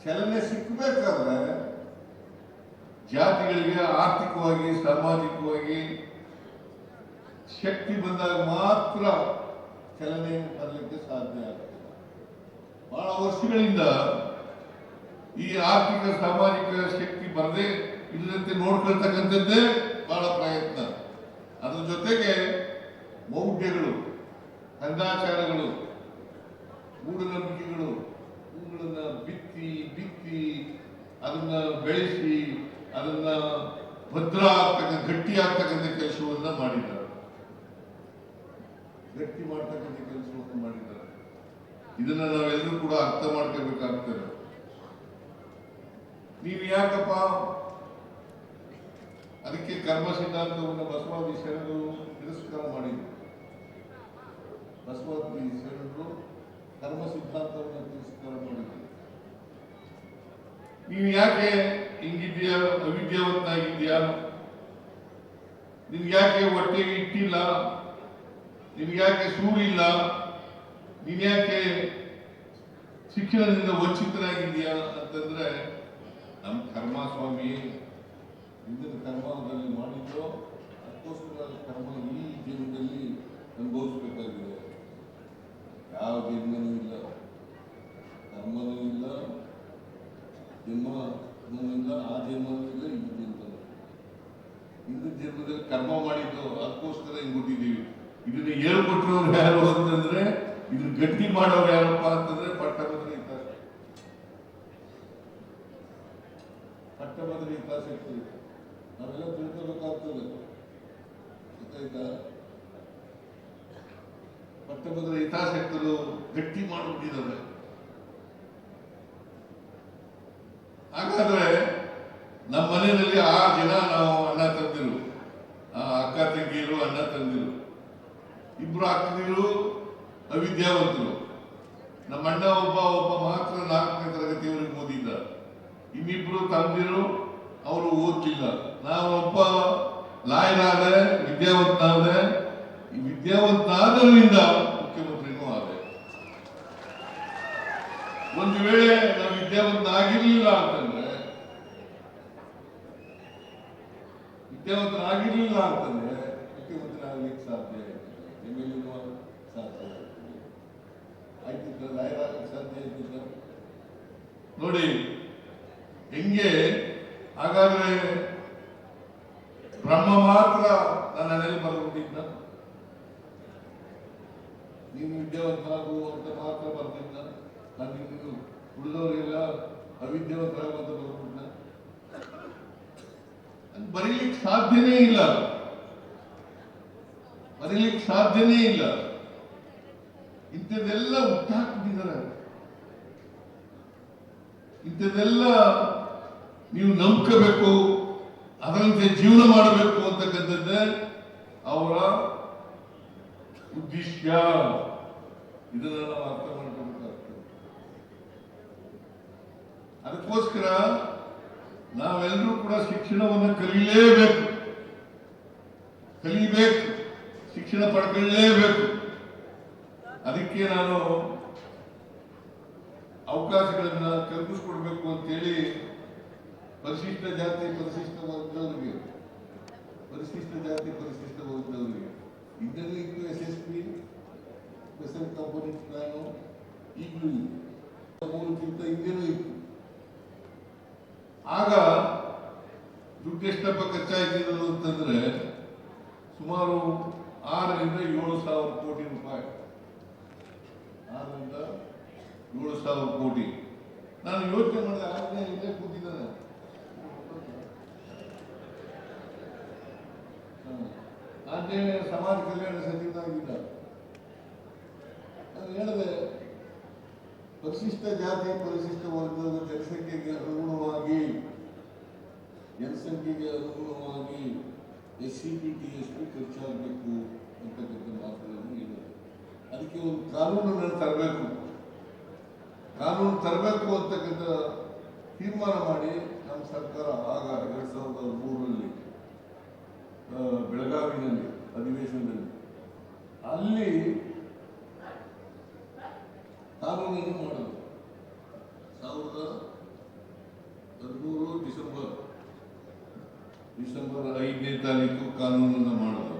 ಚಲನೆ ಸಿಕ್ಕಬೇಕಾದ್ರೆ ಜಾತಿಗಳಿಗೆ ಆರ್ಥಿಕವಾಗಿ ಸಾಮಾಜಿಕವಾಗಿ ಶಕ್ತಿ ಬಂದಾಗ ಮಾತ್ರ ಚಲನೆ ಬರಲಿಕ್ಕೆ ಸಾಧ್ಯ ಆಗ್ತದೆ. ಬಹಳ ವರ್ಷಗಳಿಂದ ಈ ಆರ್ಥಿಕ ಸಾಮಾಜಿಕ ಶಕ್ತಿ ಬರದೆ ಇಲ್ಲದಂತೆ ನೋಡ್ಕೊಳ್ತಕ್ಕಂಥದ್ದೇ ಬಹಳ ಪ್ರಯತ್ನ. ಅದ್ರ ಜೊತೆಗೆ ಮೌಢ್ಯಗಳು, ಕಂದಾಚಾರಗಳು, ಮೂಢನಂಬಿಕೆಗಳು ಇವುಗಳನ್ನ ಬಿತ್ತಿ ಬಿತ್ತಿ ಅದನ್ನ ಬೆಳೆಸಿ ಅದನ್ನ ಭದ್ರ ಆಗ್ತಕ್ಕಂಥ ಗಟ್ಟಿ ಆಗ್ತಕ್ಕಂಥ ಕೆಲಸವನ್ನ ಮಾಡಿದ್ದಾರೆ. ಗಟ್ಟಿ ಮಾಡ್ತಕ್ಕಂಥ ಕೆಲಸವನ್ನು ಮಾಡಿದ್ದಾರೆ. ಇದನ್ನ ನಾವೆಲ್ಲರೂ ಕೂಡ ಅರ್ಥ ಮಾಡ್ಕೋಬೇಕಾಗ್ತದೆ. ನೀವು ಯಾಕಪ್ಪ ಅದಕ್ಕೆ ಕರ್ಮ ಸಿದ್ಧಾಂತವನ್ನು ಬಸವಾದಿ ಶರಣರು ತಿರಸ್ಕಾರ ಮಾಡಿದ್ರು. ಬಸವಾದಿ ಶರಣರು ಕರ್ಮ ಸಿದ್ಧಾಂತವನ್ನು ತಿರಸ್ಕಾರ ಮಾಡಿದ್ರು. ನೀವು ಯಾಕೆ ಹಿಂಗಿದ್ಯಾ, ಅವಿದ್ಯಾವಂತನಾಗಿದ್ಯಾ, ನಿನ್ಗೆ ಯಾಕೆ ಹೊಟ್ಟೆಗೆ ಇಟ್ಟಿಲ್ಲ, ನಿನ್ಗೆ ಯಾಕೆ ಸೂರಿಲ್ಲ, ನೀನ್ ಯಾಕೆ ಶಿಕ್ಷಣದಿಂದ ವಂಚಿತನಾಗಿದ್ಯಾ ಅಂತಂದ್ರೆ, ನಮ್ಮ ಕರ್ಮ ಸ್ವಾಮಿ ಹಿಂದಿನ ಕರ್ಮದಲ್ಲಿ ಮಾಡಿದ್ರು, ಅದಕ್ಕೋಸ್ಕರ ಕರ್ಮ ಈ ಜೀವನದಲ್ಲಿ ಅನುಭವಿಸಬೇಕಾಗಿದೆ. ಯಾವ ಜನ್ಮನೂ ಇಲ್ಲ, ಕರ್ಮನೂ ಇಲ್ಲ, ಜನ್ಮನೂ ಇಲ್ಲ, ಆ ಜನ್ಮನೂ ಇಲ್ಲ, ಈ ಜನ್ಮನೂ. ಹಿಂದಿನ ಜನ್ಮದಲ್ಲಿ ಕರ್ಮ ಮಾಡಿದ್ದು, ಅದಕ್ಕೋಸ್ಕರ ಹಿಂಗ್ ಹುಟ್ಟಿದ್ದೀವಿ. ಇದನ್ನ ಹೇಳ್ಕೊಟ್ರವ್ರು ಯಾರು ಅಂತಂದ್ರೆ, ಇದನ್ನ ಗಟ್ಟಿ ಮಾಡೋರು ಯಾರಪ್ಪ ಅಂತಂದ್ರೆ ಪಟ್ಟಭದ್ರ ಹಿತಾಸಕ್ತರು. ಪಟ್ಟಭದ್ರ ಹಿತಾಸಕ್ತರು ನಾವೆಲ್ಲ ತಿಳ್ಕೋಬೇಕಾಗ್ತದೆ. ಗೊತ್ತಾಯ್ತಾ? ಪಟ್ಟಭದ್ರ ಹಿತಾಸಕ್ತರು ಗಟ್ಟಿ ಮಾಡಿಬಿಟ್ಟಿದ್ದಾರೆ. ಹಾಗಾದ್ರೆ ನಮ್ಮ ಮನೆಯಲ್ಲಿ 6 ಜನ ನಾವು ಅಣ್ಣ ತಂದಿರು, ಅಕ್ಕ ತಂಗಿರು, ಅಣ್ಣ ತಂದಿರು. 2 ಅಕ್ಕದಿರು ಅವಿದ್ಯಾವಂತರು. ನಮ್ಮ ಅಣ್ಣ ಒಬ್ಬ ಮಾತ್ರ 4ನೇ ತರಗತಿಯವರೆಗೆ ಓದಿದ್ದ. ಇನ್ನಿಬ್ರು ತಂದಿರು, ಅವರು ಓದ್ಲಿಲ್ಲ. ನಾನು ಒಬ್ಬ ಲಾಯರ್ ಆದೆ, ವಿದ್ಯಾವಂತನಾದೆ. ಈ ವಿದ್ಯಾವಂತನಾದ್ರಿಂದ ಮುಖ್ಯಮಂತ್ರಿನೂ ಆದೆ. ಒಂದು ವೇಳೆ ನಾವು ವಿದ್ಯಾವಂತ ಆಗಿರ್ಲಿಲ್ಲ ಅಂತಂದ್ರೆ ಮುಖ್ಯಮಂತ್ರಿ ಆಗ್ಲಿಕ್ಕೆ ಸಾಧ್ಯ ಇಲ್ಲ. ಸಾಧ್ಯ ಆಯ್ತಿದ್ದ ಲಾಯರ್ ಆಗ್ಲಿಕ್ಕೆ ಸಾಧ್ಯ ಆಯ್ತಿದ್ದ. ನೋಡಿ, ಹೆಂಗೆ ಹಾಗಾದ್ರೆ ಬ್ರಹ್ಮ ಮಾತ್ರ ನನ್ನ ನೆಲೆ ಬರೆದಿದ್ದ, ನೀನು ವಿದ್ಯಾವಂತರಾಗು ಅಂತ ಮಾತ್ರ ಬರ್ತಿದ್ದ, ನಾನು ಉಳಿದವರೆಲ್ಲ ಅವಿದ್ಯಾವಂತರಾಗುವಂತ ಬರ್ತಿದ್ದ, ಅದು ಬರೀಲಿಕ್ಕೆ ಸಾಧ್ಯನೇ ಇಲ್ಲ, ಬರೀಲಿಕ್ಕೆ ಸಾಧ್ಯನೇ ಇಲ್ಲ. ಇಂಥದ್ದೆಲ್ಲ ಹುಟ್ಟಾಕ್ಬಿಟ್ಟಿದ್ದಾರೆ. ಇಂಥದ್ದೆಲ್ಲ ನೀವು ನಂಬ್ಕೋಬೇಕು, ಅದರಂತೆ ಜೀವನ ಮಾಡಬೇಕು ಅಂತಕ್ಕಂಥದ್ದೇ ಅವರ ಉದ್ದೇಶ. ಇದನ್ನ ನಾವು ಅರ್ಥ ಮಾಡ್ಕೊಬೇಕಾಗ್ತದೆ. ಅದಕ್ಕೋಸ್ಕರ ನಾವೆಲ್ಲರೂ ಕೂಡ ಶಿಕ್ಷಣವನ್ನು ಕಲಿಯಲೇಬೇಕು, ಶಿಕ್ಷಣ ಪಡ್ಕೊಳ್ಳಲೇಬೇಕು. ಅದಕ್ಕೆ ನಾನು ಅವಕಾಶಗಳನ್ನ ಕಲ್ಪಿಸ್ಕೊಡ್ಬೇಕು ಅಂತೇಳಿ ಪರಿಶಿಷ್ಟ ಜಾತಿ ಪರಿಶಿಷ್ಟ ವರ್ಗದವರಿಗೆ ಇದರಲ್ಲಿ ಇತ್ತು SSP ಸ್ಪೆಷಲ್ ಕಾಂಪೋನೆಂಟ್ ಪ್ಲಾನು, ಈಗಲೂ ಮೂರಕ್ಕಿಂತ ಹಿಂದೆನೂ ಇತ್ತು. ಆಗ ದುಡ್ಡು ಎಷ್ಟಪ್ಪ ಖರ್ಚಾಯ್ತಿರೋದು ಅಂತಂದ್ರೆ ಸುಮಾರು 6 ರಿಂದ 7 ಸಾವಿರ ಕೋಟಿ ರೂಪಾಯಿ. 6 ರಿಂದ 7 ಸಾವಿರ ಕೋಟಿ. ನಾನು ಯೋಚನೆ ಮಾಡಿದೆ, ಆಜ್ಞೆ ಇಲ್ಲೇ ಕೂತಿದ್ದಾನೆ, ಆಂಜನೇಯ ಸಮಾಜ ಕಲ್ಯಾಣ ಸಚಿವನಾಗಿದ್ದ. ನಾನು ಹೇಳಿದೆ, ಪರಿಶಿಷ್ಟ ಜಾತಿ ಪರಿಶಿಷ್ಟ ವರ್ಗದ ಜನಸಂಖ್ಯೆಗೆ ಅನುಗುಣವಾಗಿ SCP TSP ಖರ್ಚಾಗಬೇಕು ಅಂತಕ್ಕಂಥ ಮಾತುಗಳನ್ನು ಹೇಳಿದೆ. ಅದಕ್ಕೆ ಒಂದು ಕಾನೂನನ್ನು ತರಬೇಕು ಅಂತಕ್ಕಂಥ ತೀರ್ಮಾನ ಮಾಡಿ ನಮ್ಮ ಸರ್ಕಾರ ಆಗ 2003ರಲ್ಲಿ ಬೆಳಗಾವಿನಲ್ಲಿ ಅಧಿವೇಶನದಲ್ಲಿ ಅಲ್ಲಿ ಕಾನೂನನ್ನು ಮಾಡೋದು. 2013 ಡಿಸೆಂಬರ್ 5ನೇ ತಾರೀಕು ಕಾನೂನನ್ನು ಮಾಡೋದು.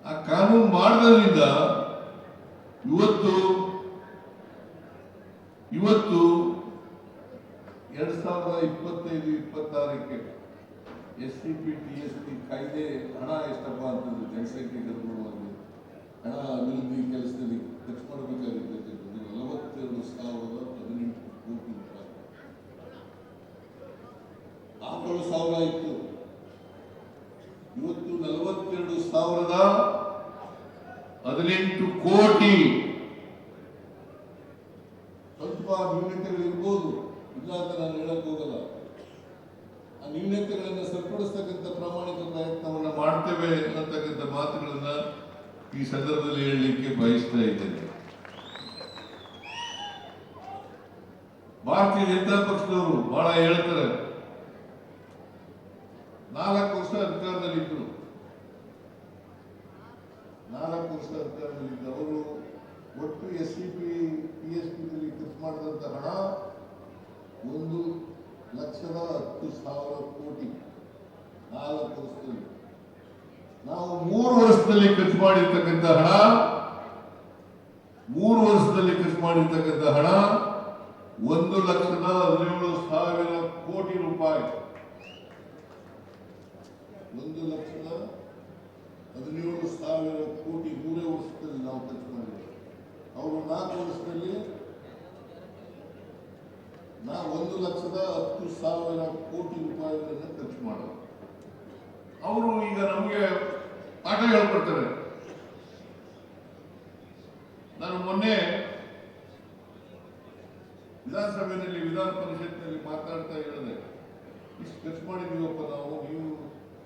ಆ ಕಾನೂನು ಮಾಡೋದ್ರಿಂದ ಇವತ್ತು 2025-26ಕ್ಕೆ SCP TSP ಕಾಯ್ದೆ ಹಣ ಎಷ್ಟಪ್ಪ ಅಂತಂದ್ರೆ ಜನಸಂಖ್ಯೆಗೆ ಅನುಗುಣವಾಗಿ ಹಣ ಅಭಿವೃದ್ಧಿ ಕೆಲಸದಲ್ಲಿ ಖರ್ಚು ಮಾಡಬೇಕಾಗಿರ್ತಕ್ಕಂಥದ್ದು 42,018 ಕೋಟಿ ರೂಪಾಯಿ. 6,000 ಇತ್ತು, ಇವತ್ತು 42,018 ಕೋಟಿ. ಸ್ವಲ್ಪ ನ್ಯೂನತೆಗಳಿರ್ಬೋದು, ಇಲ್ಲ ಅಂತ ನಾನು ಹೇಳಕ್ ಹೋಗಲ್ಲ. ಆ ನ್ಯೂನತೆಗಳನ್ನು ಸರಿಪಡಿಸ್ತಕ್ಕಂಥ ಪ್ರಾಮಾಣಿಕ ಪ್ರಯತ್ನವನ್ನ ಮಾಡ್ತೇವೆ ಅನ್ನತಕ್ಕಂಥ ಮಾತುಗಳನ್ನ ಈ ಸಂದರ್ಭದಲ್ಲಿ ಹೇಳಲಿಕ್ಕೆ ಬಯಸ್ತಾ ಇದ್ದೇನೆ. ಭಾರತೀಯ ಜನತಾ ಪಕ್ಷದವರು ಬಹಳ ಹೇಳ್ತಾರೆ, 4 ವರ್ಷ ಅಧಿಕಾರದಲ್ಲಿದ್ದರು. 4 ವರ್ಷ ಅಧಿಕಾರದಲ್ಲಿದ್ದ ಅವರು ಒಟ್ಟು SCP TSP ನಲ್ಲಿ ಖರ್ಚು ಮಾಡಿದಂತ ಹಣ 1,10,000 ಕೋಟಿ 4 ವರ್ಷದಲ್ಲಿ. ನಾವು 3 ವರ್ಷದಲ್ಲಿ ಖರ್ಚು ಮಾಡಿರ್ತಕ್ಕಂಥ ಹಣ 1,17,000 ಕೋಟಿ ರೂಪಾಯಿ. 1,17,000 ಕೋಟಿ 3 ವರ್ಷದಲ್ಲಿ ನಾವು ಖರ್ಚು ಮಾಡಿದ್ದೇವೆ. ಅವರು 4 ವರ್ಷದಲ್ಲಿ 1,10,000 ಕೋಟಿ ರೂಪಾಯಿಗಳನ್ನು ಖರ್ಚು ಮಾಡೋದು. ಅವರು ಈಗ ನಮಗೆ ಪಾಠ ಹೇಳ್ಕೊಡ್ತಾರೆ. ನಾನು ಮೊನ್ನೆ ವಿಧಾನಸಭೆಯಲ್ಲಿ ವಿಧಾನ ಪರಿಷತ್ನಲ್ಲಿ ಮಾತಾಡ್ತಾ ಹೇಳಿದೆ, ಇಷ್ಟು ಖರ್ಚು ಮಾಡಿದೀವಪ್ಪ ನಾವು, ನೀವು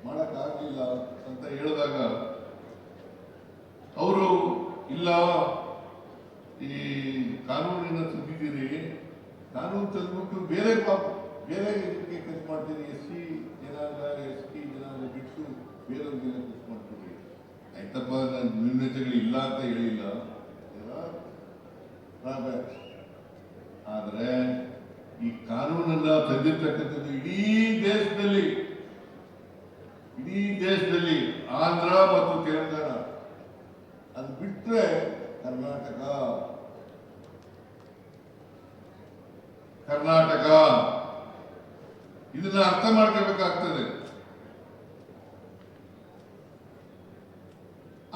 ಮಾಡಕ್ಕಾಗಲಿಲ್ಲ ಅಂತ ಹೇಳಿದಾಗ ಅವರು ಇಲ್ಲ, ಈ ಕಾನೂನಿನ ತಂದಿದ್ದೀರಿ, ಕಾನೂನು ತಂದ್ಬಿಟ್ಟು ಬೇರೆ ಇದಕ್ಕೆ ಖರ್ಚು ಮಾಡ್ತೀರಿ, SC ಜನಾಂಗ ST ಜನಾಂಗ ಬಿಟ್ಟು ಬೇರೆಯವ್ರಿಗೆಲ್ಲ ಖರ್ಚು ಮಾಡ್ತೀವಿ. ಆಯ್ತಪ್ಪ, ನಾನು ನ್ಯೂನತೆಗಳು ಇಲ್ಲ ಅಂತ ಹೇಳಿಲ್ಲ, ಆದ್ರೆ ಈ ಕಾನೂನನ್ನ ತಂದಿರ್ತಕ್ಕಂಥದ್ದು ಇಡೀ ದೇಶದಲ್ಲಿ ಆಂಧ್ರ ಮತ್ತು ತೆಲಂಗಾಣ, ಅದು ಬಿಟ್ರೆ ಕರ್ನಾಟಕ ಇದನ್ನ ಅರ್ಥ ಮಾಡ್ಕೋಬೇಕಾಗ್ತದೆ.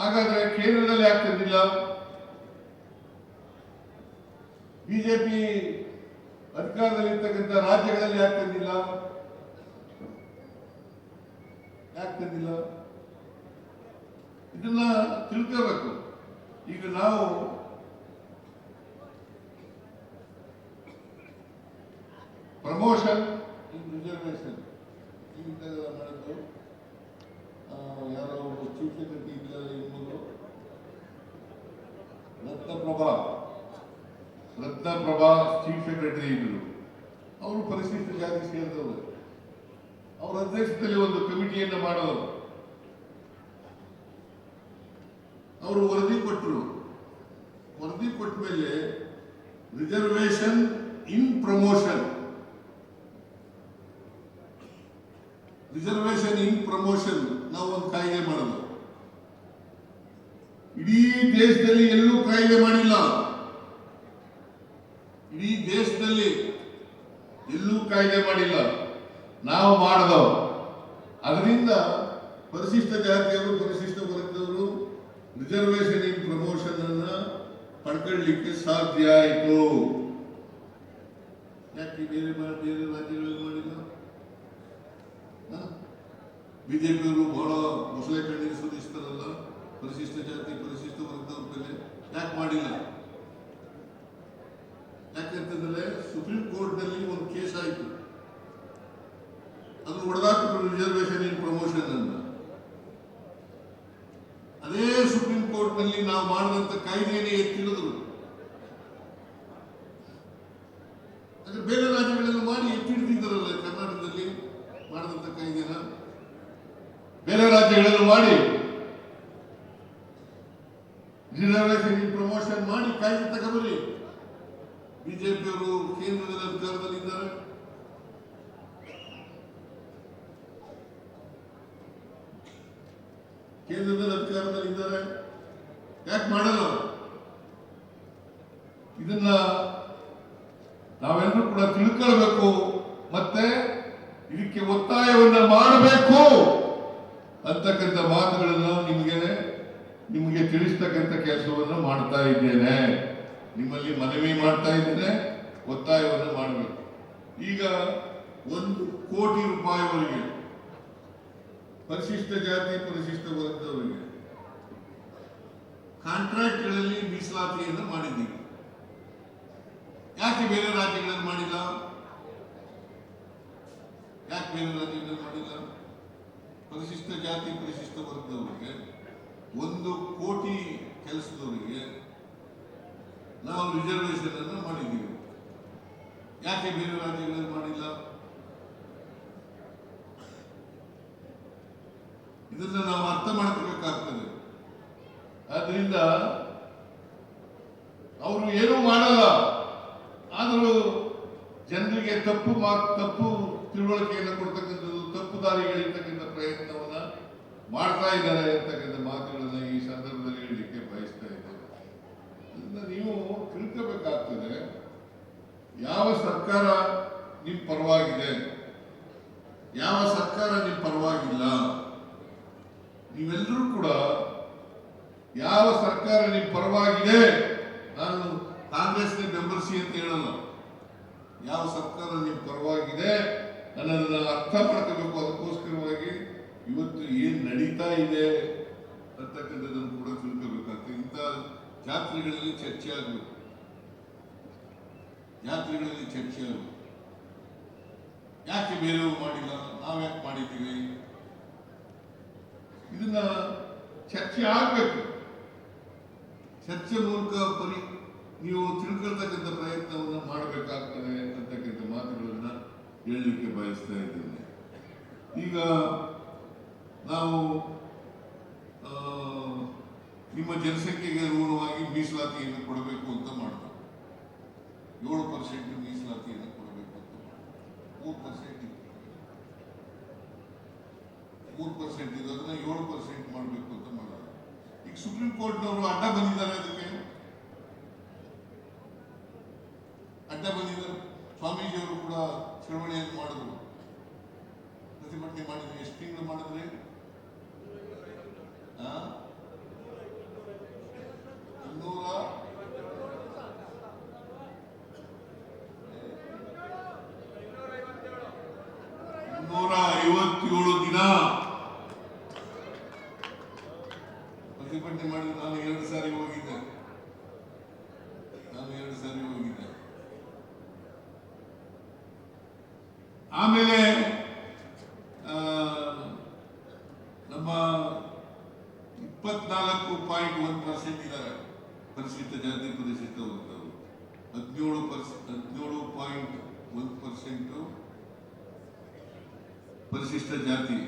ಹಾಗಾದ್ರೆ ಕೇಂದ್ರದಲ್ಲಿ ಯಾಕೆ ತಂದಿಲ್ಲ? ಬಿಜೆಪಿ ಅಧಿಕಾರದಲ್ಲಿ ಇರ್ತಕ್ಕಂಥ ರಾಜ್ಯಗಳಲ್ಲಿ ಯಾಕೆ ತಂದಿಲ್ಲ? ಇದನ್ನ ತಿಳ್ಕೋಬೇಕು. ಈಗ ನಾವು ಪ್ರಮೋಷನ್ ರಿಸರ್ವೇಶನ್ ಮಾಡಿದ್ದು ಯಾರೋ ಚೀಫ್ ಸೆಕ್ರೆಟರಿ ಇದ್ದಾರೆ ಎಂಬುದು ರತ್ನಪ್ರಭಾ ಚೀಫ್ ಸೆಕ್ರೆಟರಿ ಇದ್ರು. ಅವರು ಪರಿಶಿಷ್ಟ ಜಾತಿ ಸೇರಿದವರು. ಅವರ ಅಧ್ಯಕ್ಷತೆಯಲ್ಲಿ ಒಂದು ಕಮಿಟಿಯನ್ನು ಮಾಡೋರು. ಅವರು ವರದಿ ಕೊಟ್ಟರು. ವರದಿ ಕೊಟ್ಟ ಮೇಲೆ ರಿಸರ್ವೇಶನ್ ಇನ್ ಪ್ರಮೋಷನ್ ನಾವು ಒಂದು ಕಾಯ್ದೆ ಮಾಡೋದು. ಇಡೀ ದೇಶದಲ್ಲಿ ಎಲ್ಲೂ ಕಾಯ್ದೆ ಮಾಡಿಲ್ಲ. ಇಡೀ ದೇಶದಲ್ಲಿ ಎಲ್ಲೂ ಕಾಯ್ದೆ ಮಾಡಿಲ್ಲ, ನಾವು ಮಾಡಿದವು. ಅದರಿಂದ ಪರಿಶಿಷ್ಟ ಜಾತಿಯವರು, ಪರಿಶಿಷ್ಟ ವರ್ಗದವರು ರಿಸರ್ವೇಶನ್ ಇನ್ ಪ್ರಮೋಷನ್ ಅನ್ನ ಪಡ್ಕೊಳ್ಳಲಿಕ್ಕೆ ಸಾಧ್ಯ ಆಯಿತು. ಯಾಕೆ ಬೇರೆ ರಾಜ್ಯಗಳಲ್ಲಿ ಮಾಡಿಲ್ಲ? ಬಿಜೆಪಿಯವರು ಬಹಳ ಮೊಸಳೆ ಕಣ್ಣಿಗೆ ಸುರಿಸ್ತಾರಲ್ಲ ಪರಿಶಿಷ್ಟ ಜಾತಿ, ಪರಿಶಿಷ್ಟ ವರ್ಗದವ್ರ ಮೇಲೆ. ಯಾಕೆ ಮಾಡಿಲ್ಲ? ಯಾಕೆಂತಂದ್ರೆ ಸುಪ್ರೀಂ ಕೋರ್ಟ್ ನಲ್ಲಿ ಒಂದು ಕೇಸ್ ಆಯಿತು. ಅದನ್ನು ಹೊಡೆದಾಕಿದ್ರು ರಿಸರ್ವೇಶನ್ ಇನ್ ಪ್ರಮೋಷನ್ ಅಂತ. ಅದೇ ಸುಪ್ರೀಂ ಕೋರ್ಟ್ ನಲ್ಲಿ ನಾವು ಮಾಡಿದಂತ ಕಾಯ್ದೆಯನ್ನೇ ಎತ್ತಿಳಿದ್ರು. ಅಂದ್ರೆ ಬೇರೆ ರಾಜ್ಯಗಳೆಲ್ಲ ಮಾಡಿ ಎತ್ತಿಡ್ತಿದ್ದಾರಲ್ಲ, ಕರ್ನಾಟಕದಲ್ಲಿ ಮಾಡಿದಂತ ಕಾಯ್ದೆನ ಬೇರೆ ರಾಜ್ಯಗಳೆಲ್ಲ ಮಾಡಿ ರಿಸರ್ವೇಶನ್ ಇನ್ ಪ್ರಮೋಷನ್ ಮಾಡಿ ಕಾಯ್ದೆ ತಗೊಬರಿ. ಬಿಜೆಪಿಯವರು ಕೇಂದ್ರದಲ್ಲಿ ಅಧಿಕಾರದಲ್ಲಿ ಇದ್ದಾರೆ. ಯಾಕೆ ಮಾಡಲ್ಲ? ಇದನ್ನ ನಾವೆಲ್ಲರೂ ಕೂಡ ತಿಳ್ಕೊಳ್ಬೇಕು. ಮತ್ತೆ ಇದಕ್ಕೆ ಒತ್ತಾಯವನ್ನ ಮಾಡಬೇಕು ಅಂತಕ್ಕಂಥ ಮಾತುಗಳನ್ನು ನಿಮಗೆ ತಿಳಿಸ್ತಕ್ಕಂಥ ಕೆಲಸವನ್ನು ಮಾಡ್ತಾ ಇದ್ದೇನೆ. ನಿಮ್ಮಲ್ಲಿ ಮನವಿ ಮಾಡ್ತಾ ಇದ್ದೇನೆ, ಒತ್ತಾಯವನ್ನು ಮಾಡಬೇಕು. ಈಗ 1 ಕೋಟಿ ರೂಪಾಯಿವರೆಗೆ ಪರಿಶಿಷ್ಟ ಜಾತಿ, ಪರಿಶಿಷ್ಟ ವರ್ಗದವರಿಗೆ ಕಾಂಟ್ರಾಕ್ಟ್ಗಳಲ್ಲಿ ಮೀಸಲಾತಿಯನ್ನು ಮಾಡಿದ್ದೀವಿ. ಯಾಕೆ ಬೇರೆ ರಾಜ್ಯಗಳಲ್ಲಿ ಮಾಡಿಲ್ಲ? ಪರಿಶಿಷ್ಟ ಜಾತಿ, ಪರಿಶಿಷ್ಟ ವರ್ಗದವರಿಗೆ 1 ಕೋಟಿ ಕೆಲಸದವರಿಗೆ ನಾವು ರಿಸರ್ವೇಶನ್ ಅನ್ನು ಮಾಡಿದ್ದೀವಿ. ಯಾಕೆ ಬೇರೆ ರಾಜ್ಯಗಳಲ್ಲಿ ಮಾಡಿಲ್ಲ? ಇದನ್ನ ನಾವು ಅರ್ಥ ಮಾಡ್ಕೋಬೇಕಾಗ್ತದೆ. ಆದ್ರಿಂದ ಅವರು ಏನೂ ಮಾಡಲ್ಲ, ಆದರೂ ಜನರಿಗೆ ತಪ್ಪು ತಿಳುವಳಿಕೆಯನ್ನು ಕೊಡ್ತಕ್ಕಂಥದ್ದು, ತಪ್ಪು ದಾರಿಗಳಿರ್ತಕ್ಕಂಥ ಪ್ರಯತ್ನವನ್ನ ಮಾಡ್ತಾ ಇದ್ದಾರೆ ಅಂತಕ್ಕಂಥ ಮಾತುಗಳನ್ನ ಈ ಸಂದರ್ಭದಲ್ಲಿ ಹೇಳಲಿಕ್ಕೆ ಬಯಸ್ತಾ ಇದ್ದೇನೆ. ಅದನ್ನ ನೀವು ತಿಳ್ಕೋಬೇಕಾಗ್ತದೆ. ಯಾವ ಸರ್ಕಾರ ನಿಮ್ ಪರವಾಗಿದೆ, ಯಾವ ಸರ್ಕಾರ ನಿಮ್ ಪರವಾಗಿಲ್ಲ. ನೀವೆಲ್ಲರೂ ಕೂಡ ಯಾವ ಸರ್ಕಾರ ನಿಮ್ ಪರವಾಗಿದೆ, ನಾನು ಕಾಂಗ್ರೆಸ್ಗೆ ಬೆಂಬಲಿಸಿ ಅಂತ ಹೇಳಲ್ಲ, ಯಾವ ಸರ್ಕಾರ ನಿಮ್ ಪರವಾಗಿದೆ ಅನ್ನೋದನ್ನ ಅರ್ಥ ಮಾಡ್ಕೋಬೇಕು. ಅದಕ್ಕೋಸ್ಕರವಾಗಿ ಇವತ್ತು ಏನ್ ನಡೀತಾ ಇದೆ ಅಂತಕ್ಕಂಥದ್ದನ್ನು ಕೂಡ ತಿಳ್ಕೋಬೇಕಾಗ್ತದೆ. ಇಂಥ ಜಾತ್ರೆಗಳಲ್ಲಿ ಚರ್ಚೆ ಆಗಬೇಕು. ಯಾಕೆ ಬೇರೆಯವರು ಮಾಡಿಲ್ಲ, ನಾವ್ಯಾಕೆ ಮಾಡಿದ್ದೀವಿ? ಇದನ್ನ ಚರ್ಚೆ ಆಗ್ಬೇಕು. ಚರ್ಚೆ ಮೂಲಕ ನೀವು ತಿಳ್ಕೊಳ್ತಕ್ಕಂಥ ಪ್ರಯತ್ನವನ್ನು ಮಾಡಬೇಕಾಗ್ತದೆ ಅಂತಕ್ಕಂಥ ಮಾತುಗಳನ್ನ ಹೇಳಲಿಕ್ಕೆ ಬಯಸ್ತಾ ಇದ್ದೇನೆ. ಈಗ ನಾವು ನಿಮ್ಮ ಜನಸಂಖ್ಯೆಗೆ ಅನುಗುಣವಾಗಿ ಮೀಸಲಾತಿಯನ್ನು ಕೊಡಬೇಕು ಅಂತ ಮಾಡ್ತಾರೆ. 7% ಮೀಸಲಾತಿಯನ್ನು ಕೊಡಬೇಕು ಅಂತ ಮಾಡ್ತಾರೆ. 3% ಇದೆ, ಅದನ್ನ 7% ಮಾಡಬೇಕು ಅಂತ ಮಾಡ್ತಾರೆ. ಈಗ ಸುಪ್ರೀಂ ಕೋರ್ಟ್ನವರು ಅಡ್ಡ ಬಂದಿದ್ದಾರೆ. ಅದಕ್ಕೆ ಅಡ್ಡ ಬಂದಿದ್ದಾರೆ. ಸ್ವಾಮೀಜಿಯವರು ಕೂಡ ಚಳವಳಿಯನ್ನು ಮಾಡಿದ್ರು. ಪ್ರತಿಭಟನೆ ಮಾಡಿದ್ರಿ? ಎಷ್ಟು ತಿಂಗಳು ಮಾಡಿದ್ರಿ? 257 ದಿನ ಪ್ರತಿಭಟನೆ ಮಾಡಿದ್ರೆ. ನಾನು 2 ಸಾರಿ ಹೋಗಿದ್ದೆ. ಆಮೇಲೆ ನಮ್ಮ 24.1% ಇದ್ದಾರೆ ಪರಿಶಿಷ್ಟ ಜಾತಿ ಪರಿಶಿಷ್ಟ ವರ್ಗದವರು. 17.1% ಪರಿಶಿಷ್ಟ ಜಾತಿ,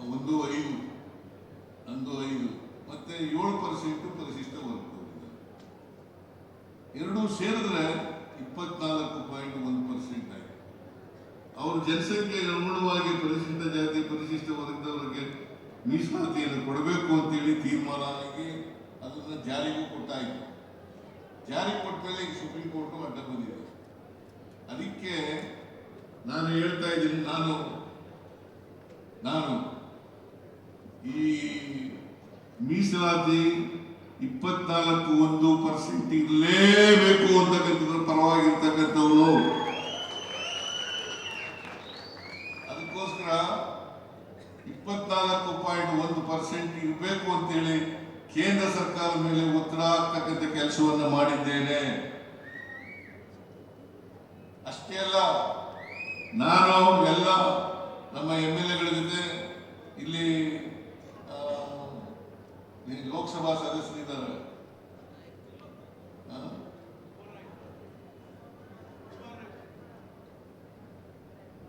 1.5 ಮತ್ತೆ 7% ಪರಿಶಿಷ್ಟ ವರ್ಗದವರು. ಎರಡೂ ಸೇರಿದ್ರೆ 24.1% ಆಗಿದೆ. ಅವರು ಜನಸಂಖ್ಯೆ ಅನುಗುಣವಾಗಿ ಪರಿಶಿಷ್ಟ ಜಾತಿ ಪರಿಶಿಷ್ಟ ವರ್ಗದವರಿಗೆ ಮೀಸಲಾತಿಯನ್ನು ಕೊಡಬೇಕು ಅಂತೇಳಿ ತೀರ್ಮಾನ ಆಗಿ ಅದನ್ನು ಜಾರಿಗೂ ಕೊಟ್ಟಾಯಿತು. ಜಾರಿ ಕೊಟ್ಟ ಮೇಲೆ ಈಗ ಸುಪ್ರೀಂ ಕೋರ್ಟ್ ಅಡ್ಡ ಬಂದಿದೆ. ಅದಕ್ಕೆ ನಾನು ಹೇಳ್ತಾ ಇದ್ದೀನಿ, ನಾನು ಈ ಮೀಸಲಾತಿ 24.1% ಇರಲೇಬೇಕು ಅಂತಕ್ಕಂಥದ್ರ ಪರವಾಗಿರ್ತಕ್ಕಂಥವ್ರು. ಅದಕ್ಕೋಸ್ಕರ 24.1% ಇರಬೇಕು ಅಂತೇಳಿ ಕೇಂದ್ರ ಸರ್ಕಾರದ ಮೇಲೆ ಒತ್ತಡ ಹಾಕ್ತಕ್ಕಂಥ ಕೆಲಸವನ್ನು ಮಾಡಿದ್ದೇನೆ. ಅಷ್ಟೇ ಅಲ್ಲ, ನಾನು ಎಲ್ಲ ನಮ್ಮ MLA-ಗಳ ಜೊತೆ ಇಲ್ಲಿ ಲೋಕಸಭಾ ಸದಸ್ಯರಿದ್ದಾರೆ,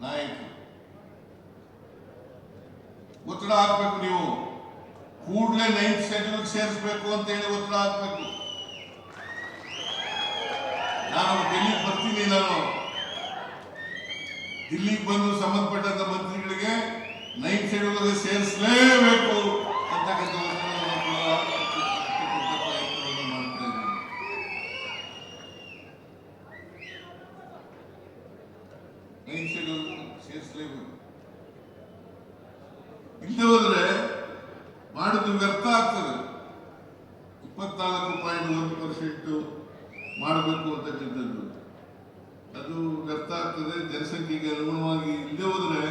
ನಾಯಕರು, ಒತ್ತಡ ಹಾಕ್ಬೇಕು. ನೀವು ಕೂಡಲೇ 9th ಶೆಡ್ಯೂಲ್ ಸೇರಿಸಬೇಕು ಅಂತ ಹೇಳಿ ಒತ್ತಡ ಹಾಕ್ಬೇಕು. ನಾನು ಡೆಲ್ಲಿಗೆ ಬರ್ತೀನಿ. ದಿಲ್ಲಿಗೆ ಬಂದು ಸಂಬಂಧಪಟ್ಟಂತ ಮಂತ್ರಿಗಳಿಗೆ 9th ಶೆಡ್ಯೂಲ್ ಸೇರಿಸಲೇಬೇಕು ಅಂತಕ್ಕಂಥ ಸೇರಿಸಲೇಬೇಕು. ಇಲ್ಲದೆ ಹೋದ್ರೆ ಮಾಡುದು ವ್ಯರ್ಥ ಆಗ್ತದೆ. 24.1% ಮಾಡಬೇಕು ಅಂತಕ್ಕಂಥದ್ದು ಅದು ವ್ಯರ್ಥ ಆಗ್ತದೆ. ಜನಸಂಖ್ಯೆಗೆ ಅನುಗುಣವಾಗಿ ಇಲ್ಲದೆ ಹೋದ್ರೆ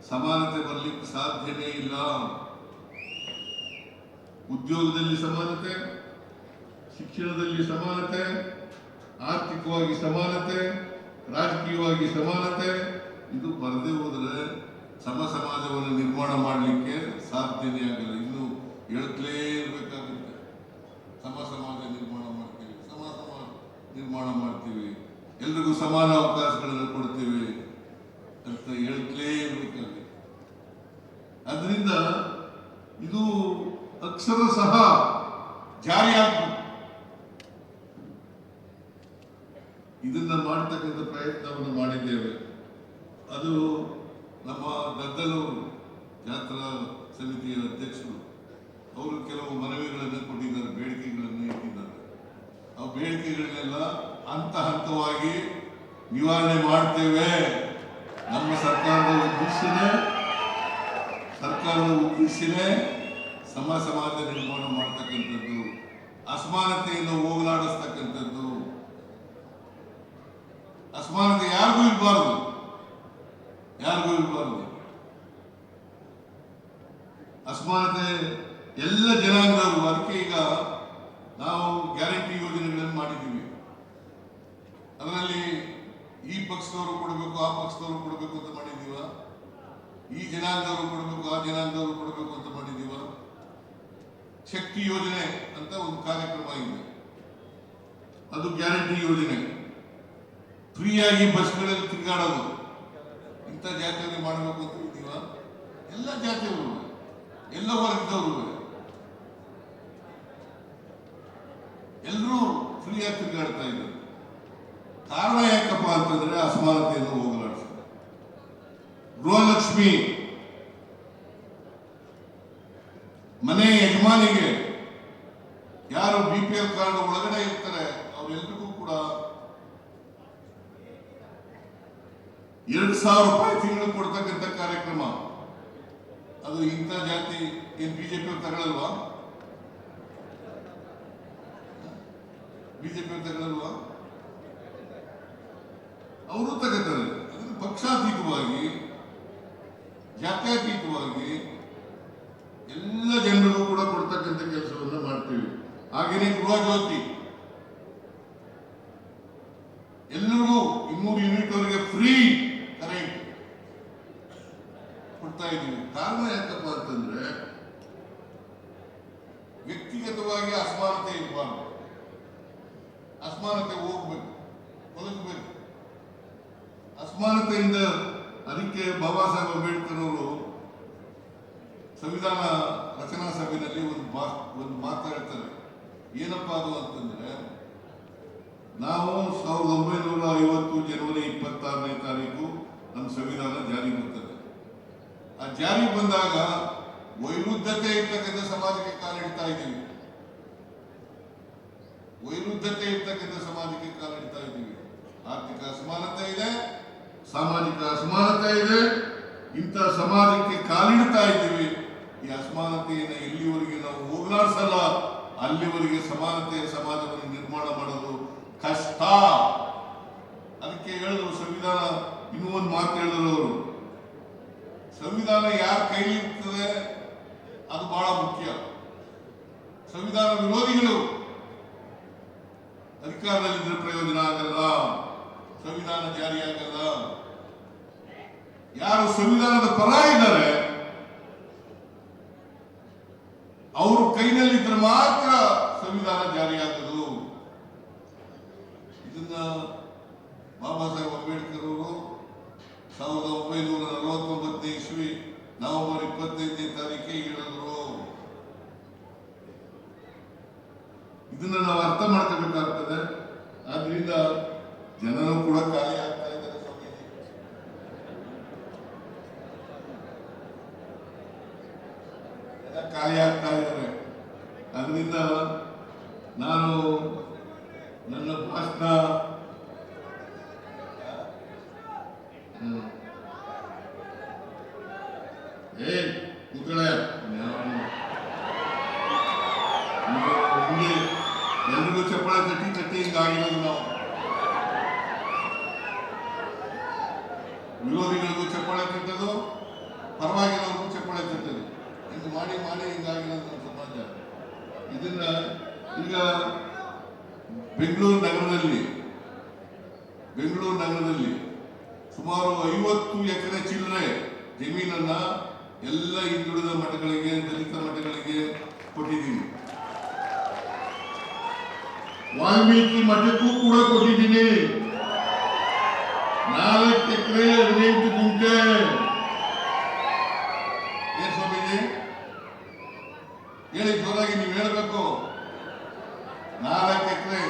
ಸಮಾನತೆ ಬರಲಿಕ್ಕೆ ಸಾಧ್ಯನೇ ಇಲ್ಲ. ಉದ್ಯೋಗದಲ್ಲಿ ಸಮಾನತೆ, ಶಿಕ್ಷಣದಲ್ಲಿ ಸಮಾನತೆ, ಆರ್ಥಿಕವಾಗಿ ಸಮಾನತೆ, ರಾಜಕೀಯವಾಗಿ ಸಮಾನತೆ, ಇದು ಬರದೇ ಹೋದರೆ ಸಮಾಜವನ್ನು ನಿರ್ಮಾಣ ಮಾಡಲಿಕ್ಕೆ ಸಾಧ್ಯನೇ ಆಗಲ್ಲ. ಇನ್ನು ಹೇಳ್ತಲೇ ಇರಬೇಕಾಗುತ್ತೆ. ಸಮಾಜ ನಿರ್ಮಾಣ ಮಾಡ್ತೀವಿ, ಎಲ್ರಿಗೂ ಸಮಾನ ಅವಕಾಶಗಳನ್ನು ಕೊಡ್ತೀವಿ ಅಂತ ಹೇಳ್ತಲೇ ಇರಬೇಕಾಗುತ್ತೆ. ಅದರಿಂದ ಇದು ಅಕ್ಷರ ಸಹ ಜಾರಿ ಆಗ್ಬೇಕು. ಇದನ್ನ ಮಾಡತಕ್ಕಂಥ ಪ್ರಯತ್ನವನ್ನು ಮಾಡಿದ್ದೇವೆ. ಅದು ನಮ್ಮ ಗದ್ದಲೂರು ಜಾತ್ರಾ ಸಮಿತಿಯ ಅಧ್ಯಕ್ಷರು ಅವರು ಕೆಲವು ಮನವಿಗಳನ್ನು ಕೊಟ್ಟಿದ್ದಾರೆ, ಬೇಡಿಕೆಗಳನ್ನು ಇಟ್ಟಿದ್ದಾರೆ. ಆ ಬೇಡಿಕೆಗಳನ್ನೆಲ್ಲ ಹಂತವಾಗಿ ನಿವಾರಣೆ ಮಾಡ್ತೇವೆ. ನಮ್ಮ ಸರ್ಕಾರದ ಉದ್ದೇಶನೇ ಸಮಾಜ ನಿರ್ಮಾಣ ಮಾಡ್ತಕ್ಕಂಥದ್ದು, ಅಸಮಾನತೆಯನ್ನು ಹೋಗಲಾಡಿಸ್ತಕ್ಕಂಥದ್ದು. ಅಸಮಾನತೆ ಯಾರಿಗೂ ಇರಬಾರದು. ಅಸಮಾನತೆ ಎಲ್ಲ ಜನಾಂಗದವರು. ಅದಕ್ಕೆ ಈಗ ನಾವು ಗ್ಯಾರಂಟಿ ಯೋಜನೆಗಳನ್ನು ಮಾಡಿದ್ದೀವಿ. ಅದರಲ್ಲಿ ಈ ಪಕ್ಷದವರು ಕೊಡಬೇಕು, ಆ ಪಕ್ಷದವರು ಕೊಡಬೇಕು ಅಂತ ಮಾಡಿದ್ದೀವ? ಈ ಜನಾಂಗದವರು ಕೊಡಬೇಕು, ಆ ಜನಾಂಗದವರು ಕೊಡಬೇಕು ಅಂತ ಮಾಡಿದ್ದೀವ? ಶಕ್ತಿ ಯೋಜನೆ ಅಂತ ಒಂದು ಕಾರ್ಯಕ್ರಮ ಇದೆ, ಅದು ಗ್ಯಾರಂಟಿ ಯೋಜನೆ. ಫ್ರೀಯಾಗಿ ಬಸ್ಗಳಲ್ಲಿ ತಿರುಗಾಡೋದು. ಇಂಥ ಜಾತಿಯಲ್ಲಿ ಮಾಡಬೇಕು ಅಂತ ಇದ್ದೀವ? ಎಲ್ಲ ಜಾತಿಯವರು, ಎಲ್ಲ ವರ್ಗದವರು, ಎಲ್ಲರೂ ಫ್ರೀಯಾಗಿ ತಿರುಗಾಡ್ತಾ ಇದ್ದಾರೆ. ಕಾರಣ ಯಾಕಪ್ಪ ಅಂತಂದ್ರೆ ಅಸಮಾನತೆಯನ್ನು ಹೋಗಲಾಡಿಸ್ತಾರೆ. ಗೃಹಲಕ್ಷ್ಮಿ ಮನೆ ಯಜಮಾನಿಗೆ ಯಾರು BPL ಕಾರ್ಡ್ ಒಳಗಡೆ ಇರ್ತಾರೆ ಅವರೆಲ್ಲರಿಗೂ ಕೂಡ 2,000 ರೂಪಾಯಿ ತಿಂಗಳು ಕೊಡ್ತಕ್ಕಂಥ ಕಾರ್ಯಕ್ರಮ ಅದು ಇಂಥ ಜಾತಿ ಏನ್ ಬಿಜೆಪಿ ಅವ್ರು ತಗೊಳ್ಳಲ್ವಾ? ಬಿಜೆಪಿ ಅವ್ರು ತಗೊಳ್ಳಲ್ವಾ? ಅವರು ತಗೋತಾರೆ. ಅದನ್ನು ಪಕ್ಷಾತೀತವಾಗಿ ಜಾತ್ಯತೀತವಾಗಿ ಎಲ್ಲ ಜನರಿಗೂ ಕೂಡ ಕೊಡ್ತಕ್ಕಂಥ ಕೆಲಸವನ್ನ ಮಾಡ್ತೀವಿ. ಹಾಗೇನೆ ಗೃಹ ಜ್ಯೋತಿ ಎಲ್ಲರಿಗೂ 200 ಯೂನಿಟ್ ವರೆಗೆ ಫ್ರೀ ಕರೆಂಟ್ ಕೊಡ್ತಾ ಇದ್ದೀವಿ. ಕಾರಣ ಯಾಕಪ್ಪ ಅಂತಂದ್ರೆ ವ್ಯಕ್ತಿಗತವಾಗಿ ಅಸಮಾನತೆ ಇರಬಾರ್ದು, ಅಸಮಾನತೆ ಹೋಗ್ಬೇಕು, ತೊಲಗಬೇಕು. ಅಸಮಾನತೆಯಿಂದ ಅದಕ್ಕೆ ಬಾಬಾ ಸಾಹೇಬ್ ಅಂಬೇಡ್ಕರ್ ಅವರು ಸಂವಿಧಾನ ರಚನಾ ಸಭೆಯಲ್ಲಿ ಒಂದು ಮಾತಾಡ್ತಾರೆ. ಏನಪ್ಪಾ ಅದು ಅಂತಂದ್ರೆ, ನಾವು 1950 ಜನವರಿ 26ನೇ ತಾರೀಕು ನಮ್ಮ ಸಂವಿಧಾನ ಜಾರಿ ಬರ್ತದೆ. ಆ ಜಾರಿ ಬಂದಾಗ ವೈರುಧ್ಯತೆ ಇರ್ತಕ್ಕಂಥ ಸಮಾಜಕ್ಕೆ ಕಾಲಿಡ್ತಾ ಇದ್ದೀವಿ, ವೈರುಧ್ಯತೆ ಇರ್ತಕ್ಕಂಥ ಸಮಾಜಕ್ಕೆ ಕಾಲಿಡ್ತಾ ಇದ್ದೀವಿ. ಆರ್ಥಿಕ ಅಸಮಾನತೆ ಇದೆ, ಸಾಮಾಜಿಕ ಅಸಮಾನತೆ ಇದೆ. ಇಂಥ ಸಮಾಜಕ್ಕೆ ಕಾಲಿಡ್ತಾ ಇದ್ದೀವಿ. ಈ ಅಸಮಾನತೆಯನ್ನು ಎಲ್ಲಿವರೆಗೆ ನಾವು ಹೋಗಲಾಡಿಸಲ್ಲ ಅಲ್ಲಿವರೆಗೆ ಸಮಾನತೆಯ ಸಮಾಜವನ್ನು ನಿರ್ಮಾಣ ಮಾಡೋದು ಕಷ್ಟ. ಅದಕ್ಕೆ ಹೇಳಿದ್ರು ಸಂವಿಧಾನ. ಇನ್ನೂ ಒಂದು ಮಾತು ಹೇಳಿದ್ರು ಅವರು, ಸಂವಿಧಾನ ಯಾರ ಕೈಲಿ ಇರ್ತದೆ ಅದು ಬಹಳ ಮುಖ್ಯ. ಸಂವಿಧಾನ ವಿರೋಧಿಗಳು ಅಧಿಕಾರದಲ್ಲಿದ್ದರೆ ಪ್ರಯೋಜನ ಆಗಲ್ಲ, ಸಂವಿಧಾನ ಜಾರಿಯಾಗಲ್ಲ. ಯಾರು ಸಂವಿಧಾನದ ಪರ ಇದ್ದಾರೆ ಅವರು ಕೈನಲ್ಲಿದ್ದರೆ ಮಾತ್ರ ಸಂವಿಧಾನ ಜಾರಿಯಾಗದು. ಇದನ್ನ ಬಾಬಾ ಸಾಹೇಬ್ ಅಂಬೇಡ್ಕರ್ ಅವರು 1949 ಇಸ್ವಿ ನವೆಂಬರ್ 25ನೇ ತಾರೀಕಿಗೆ ಹೇಳಿದ್ರು. ಇದನ್ನ ನಾವು ಅರ್ಥ ಮಾಡ್ಕೋಬೇಕಾಗ್ತದೆ. ಆದ್ರಿಂದ ಜನರು ಕೂಡ ಖಾಲಿ ಆಗ್ತಾ ಇದ್ದಾರೆ ಸ್ವಾಮೀಜಿ. ಖಾಲಿ ಆಗ್ತಾ ಇದ್ದಾರೆ. ಅದರಿಂದ ನಾನು ನನ್ನ ಭಾಷಣ ಎಲ್ರಿಗೂ ಚಪ್ಪಳ ತಟ್ಟಿ ಹಿಂಗಾಗಿರೋದು ನಾವು. ವಿರೋಧಿಗಳಿಗೂ ಚಪ್ಪಾಳೆ ತಟ್ಟದು, ಪರವಾಗಿರೋರ್ಗೂ ಚಪ್ಪಾಳೆ ತಟ್ಟದು, ಹಿಂಗೆ ಮಾಡಿ ಹಿಂಗಾಗಿರೋದು ನಮ್ಮ ಸಮಾಜ. ಇದನ್ನ ಈಗ ಬೆಂಗಳೂರು ನಗರದಲ್ಲಿ ಸುಮಾರು 50 ಎಕರೆ ಚಿಲ್ಲರೆ ಜಮೀನನ್ನ ಎಲ್ಲ ಹಿಂದುಳಿದ ಮಠಗಳಿಗೆ, ದಲಿತ ಮಠಗಳಿಗೆ ಕೊಟ್ಟಿದ್ದೀನಿ. ವಾಲ್ಮೀಕಿ ಮಠಕ್ಕೂ ಕೂಡ ಕೊಟ್ಟಿದ್ದೀನಿ. 4 ಎಕರೆ 18 ಗುಂಟೆ. ಏನ್ ಸ್ವಾಮೀಜಿ ಹೇಳಿ ಜೋರಾಗಿ ನೀವು ಹೇಳಬೇಕು. 4 ಎಕರೆ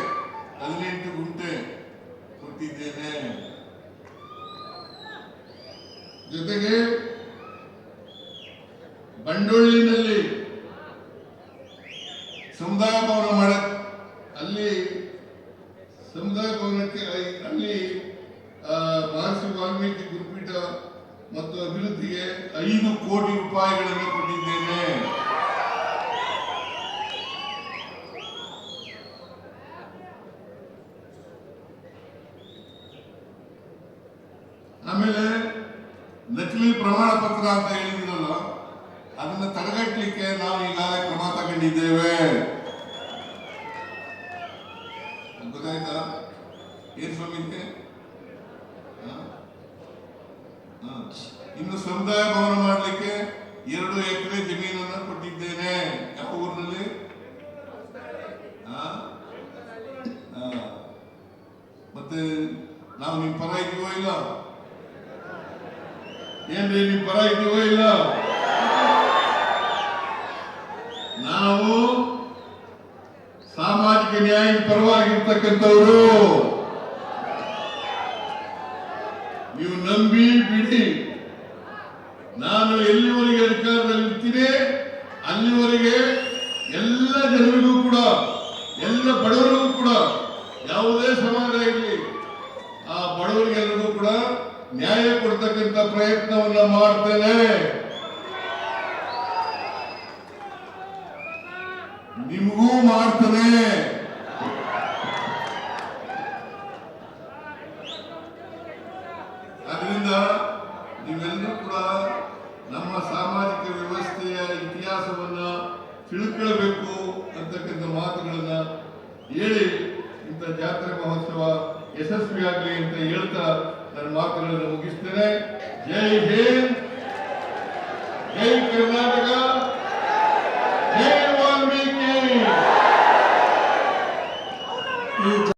18 ಗುಂಟೆ ಕೊಟ್ಟಿದ್ದೇನೆ. ಜೊತೆಗೆ ಬಂಡೋಳ್ಳಿನಲ್ಲಿ ಸಮುದಾಯ ಭವನ ಮಾಡ, ಅಲ್ಲಿ ಸಮುದಾಯ ಭವನಕ್ಕೆ ಅಲ್ಲಿ ಮಹರ್ಷಿ ವಾಲ್ಮೀಕಿ ಗುರುಪೀಠ ಮತ್ತು ಅಭಿವೃದ್ಧಿಗೆ 5 ಕೋಟಿ ರೂಪಾಯಿಗಳನ್ನು ಕೊಟ್ಟಿದ್ದೇನೆ. ಆಮೇಲೆ ನಕಲಿ ಪ್ರಮಾಣ ಪತ್ರ ಅಂತ ಹೇಳಿದಿರಲ್ಲ, ಅದನ್ನ ತಡೆಗಟ್ಟಲಿಕ್ಕೆ ನಾವು ಈಗಾಗಲೇ ಕ್ರಮ ತಗೊಂಡಿದ್ದೇವೆ. ಗೊತ್ತಾಯ್ತಾ ಏನ್ ಸ್ವಾಮೀಜಿ? ಇನ್ನು ಸಮುದಾಯ ಭವನ ಮಾಡಲಿಕ್ಕೆ 2 ಎಕರೆ ಜಮೀನನ್ನು ಕೊಟ್ಟಿದ್ದೇನೆ. ಯಾವ ಊರಿನಲ್ಲಿ? ಮತ್ತೆ ನಾವು ನಿಮ್ ಪರ ಇದ್ದೀವೋ ಇಲ್ಲ? ಏನ್ರಿ ನಿಮ್ ಪರ ಇದ್ದೀವೋ ಇಲ್ಲ? ನಾವು ಸಾಮಾಜಿಕ ನ್ಯಾಯದ ಪರವಾಗಿರ್ತಕ್ಕಂಥವರು. ನೀವು ನಂಬಿ ಬಿಡಿ, ನಾನು ಎಲ್ಲಿವರೆಗೆ ಅಧಿಕಾರದಲ್ಲಿ ಇರ್ತೀನಿ ಅಲ್ಲಿವರೆಗೆ ಎಲ್ಲ ಜನರಿಗೂ ಕೂಡ, ಎಲ್ಲ ಬಡವರಿಗೂ ಕೂಡ, ಯಾವುದೇ ಸಮಾಜ ಇರಲಿ ಆ ಬಡವರಿಗೆಲ್ಲರಿಗೂ ಕೂಡ ನ್ಯಾಯ ಕೊಡ್ತಕ್ಕಂಥ ಪ್ರಯತ್ನವನ್ನ ಮಾಡ್ತೇನೆ. ನಿಮಗೂ ಮಾಡ್ತಾನೆ. ಅದರಿಂದ ನೀವೆಲ್ಲರೂ ಕೂಡ ನಮ್ಮ ಸಾಮಾಜಿಕ ವ್ಯವಸ್ಥೆಯ ಇತಿಹಾಸವನ್ನ ತಿಳ್ಕೊಳ್ಬೇಕು ಅಂತಕ್ಕಂಥ ಮಾತುಗಳನ್ನ ಹೇಳಿ ಇಂಥ ಜಾತ್ರೆ ಮಹೋತ್ಸವ ಯಶಸ್ವಿಯಾಗಲಿ ಅಂತ ಹೇಳ್ತಾ ನನ್ನ ಮಾತುಗಳನ್ನು ಮುಗಿಸ್ತೇನೆ. ಜೈ ಹಿಂದ್, ಜೈ ಕರ್ನಾಟಕ.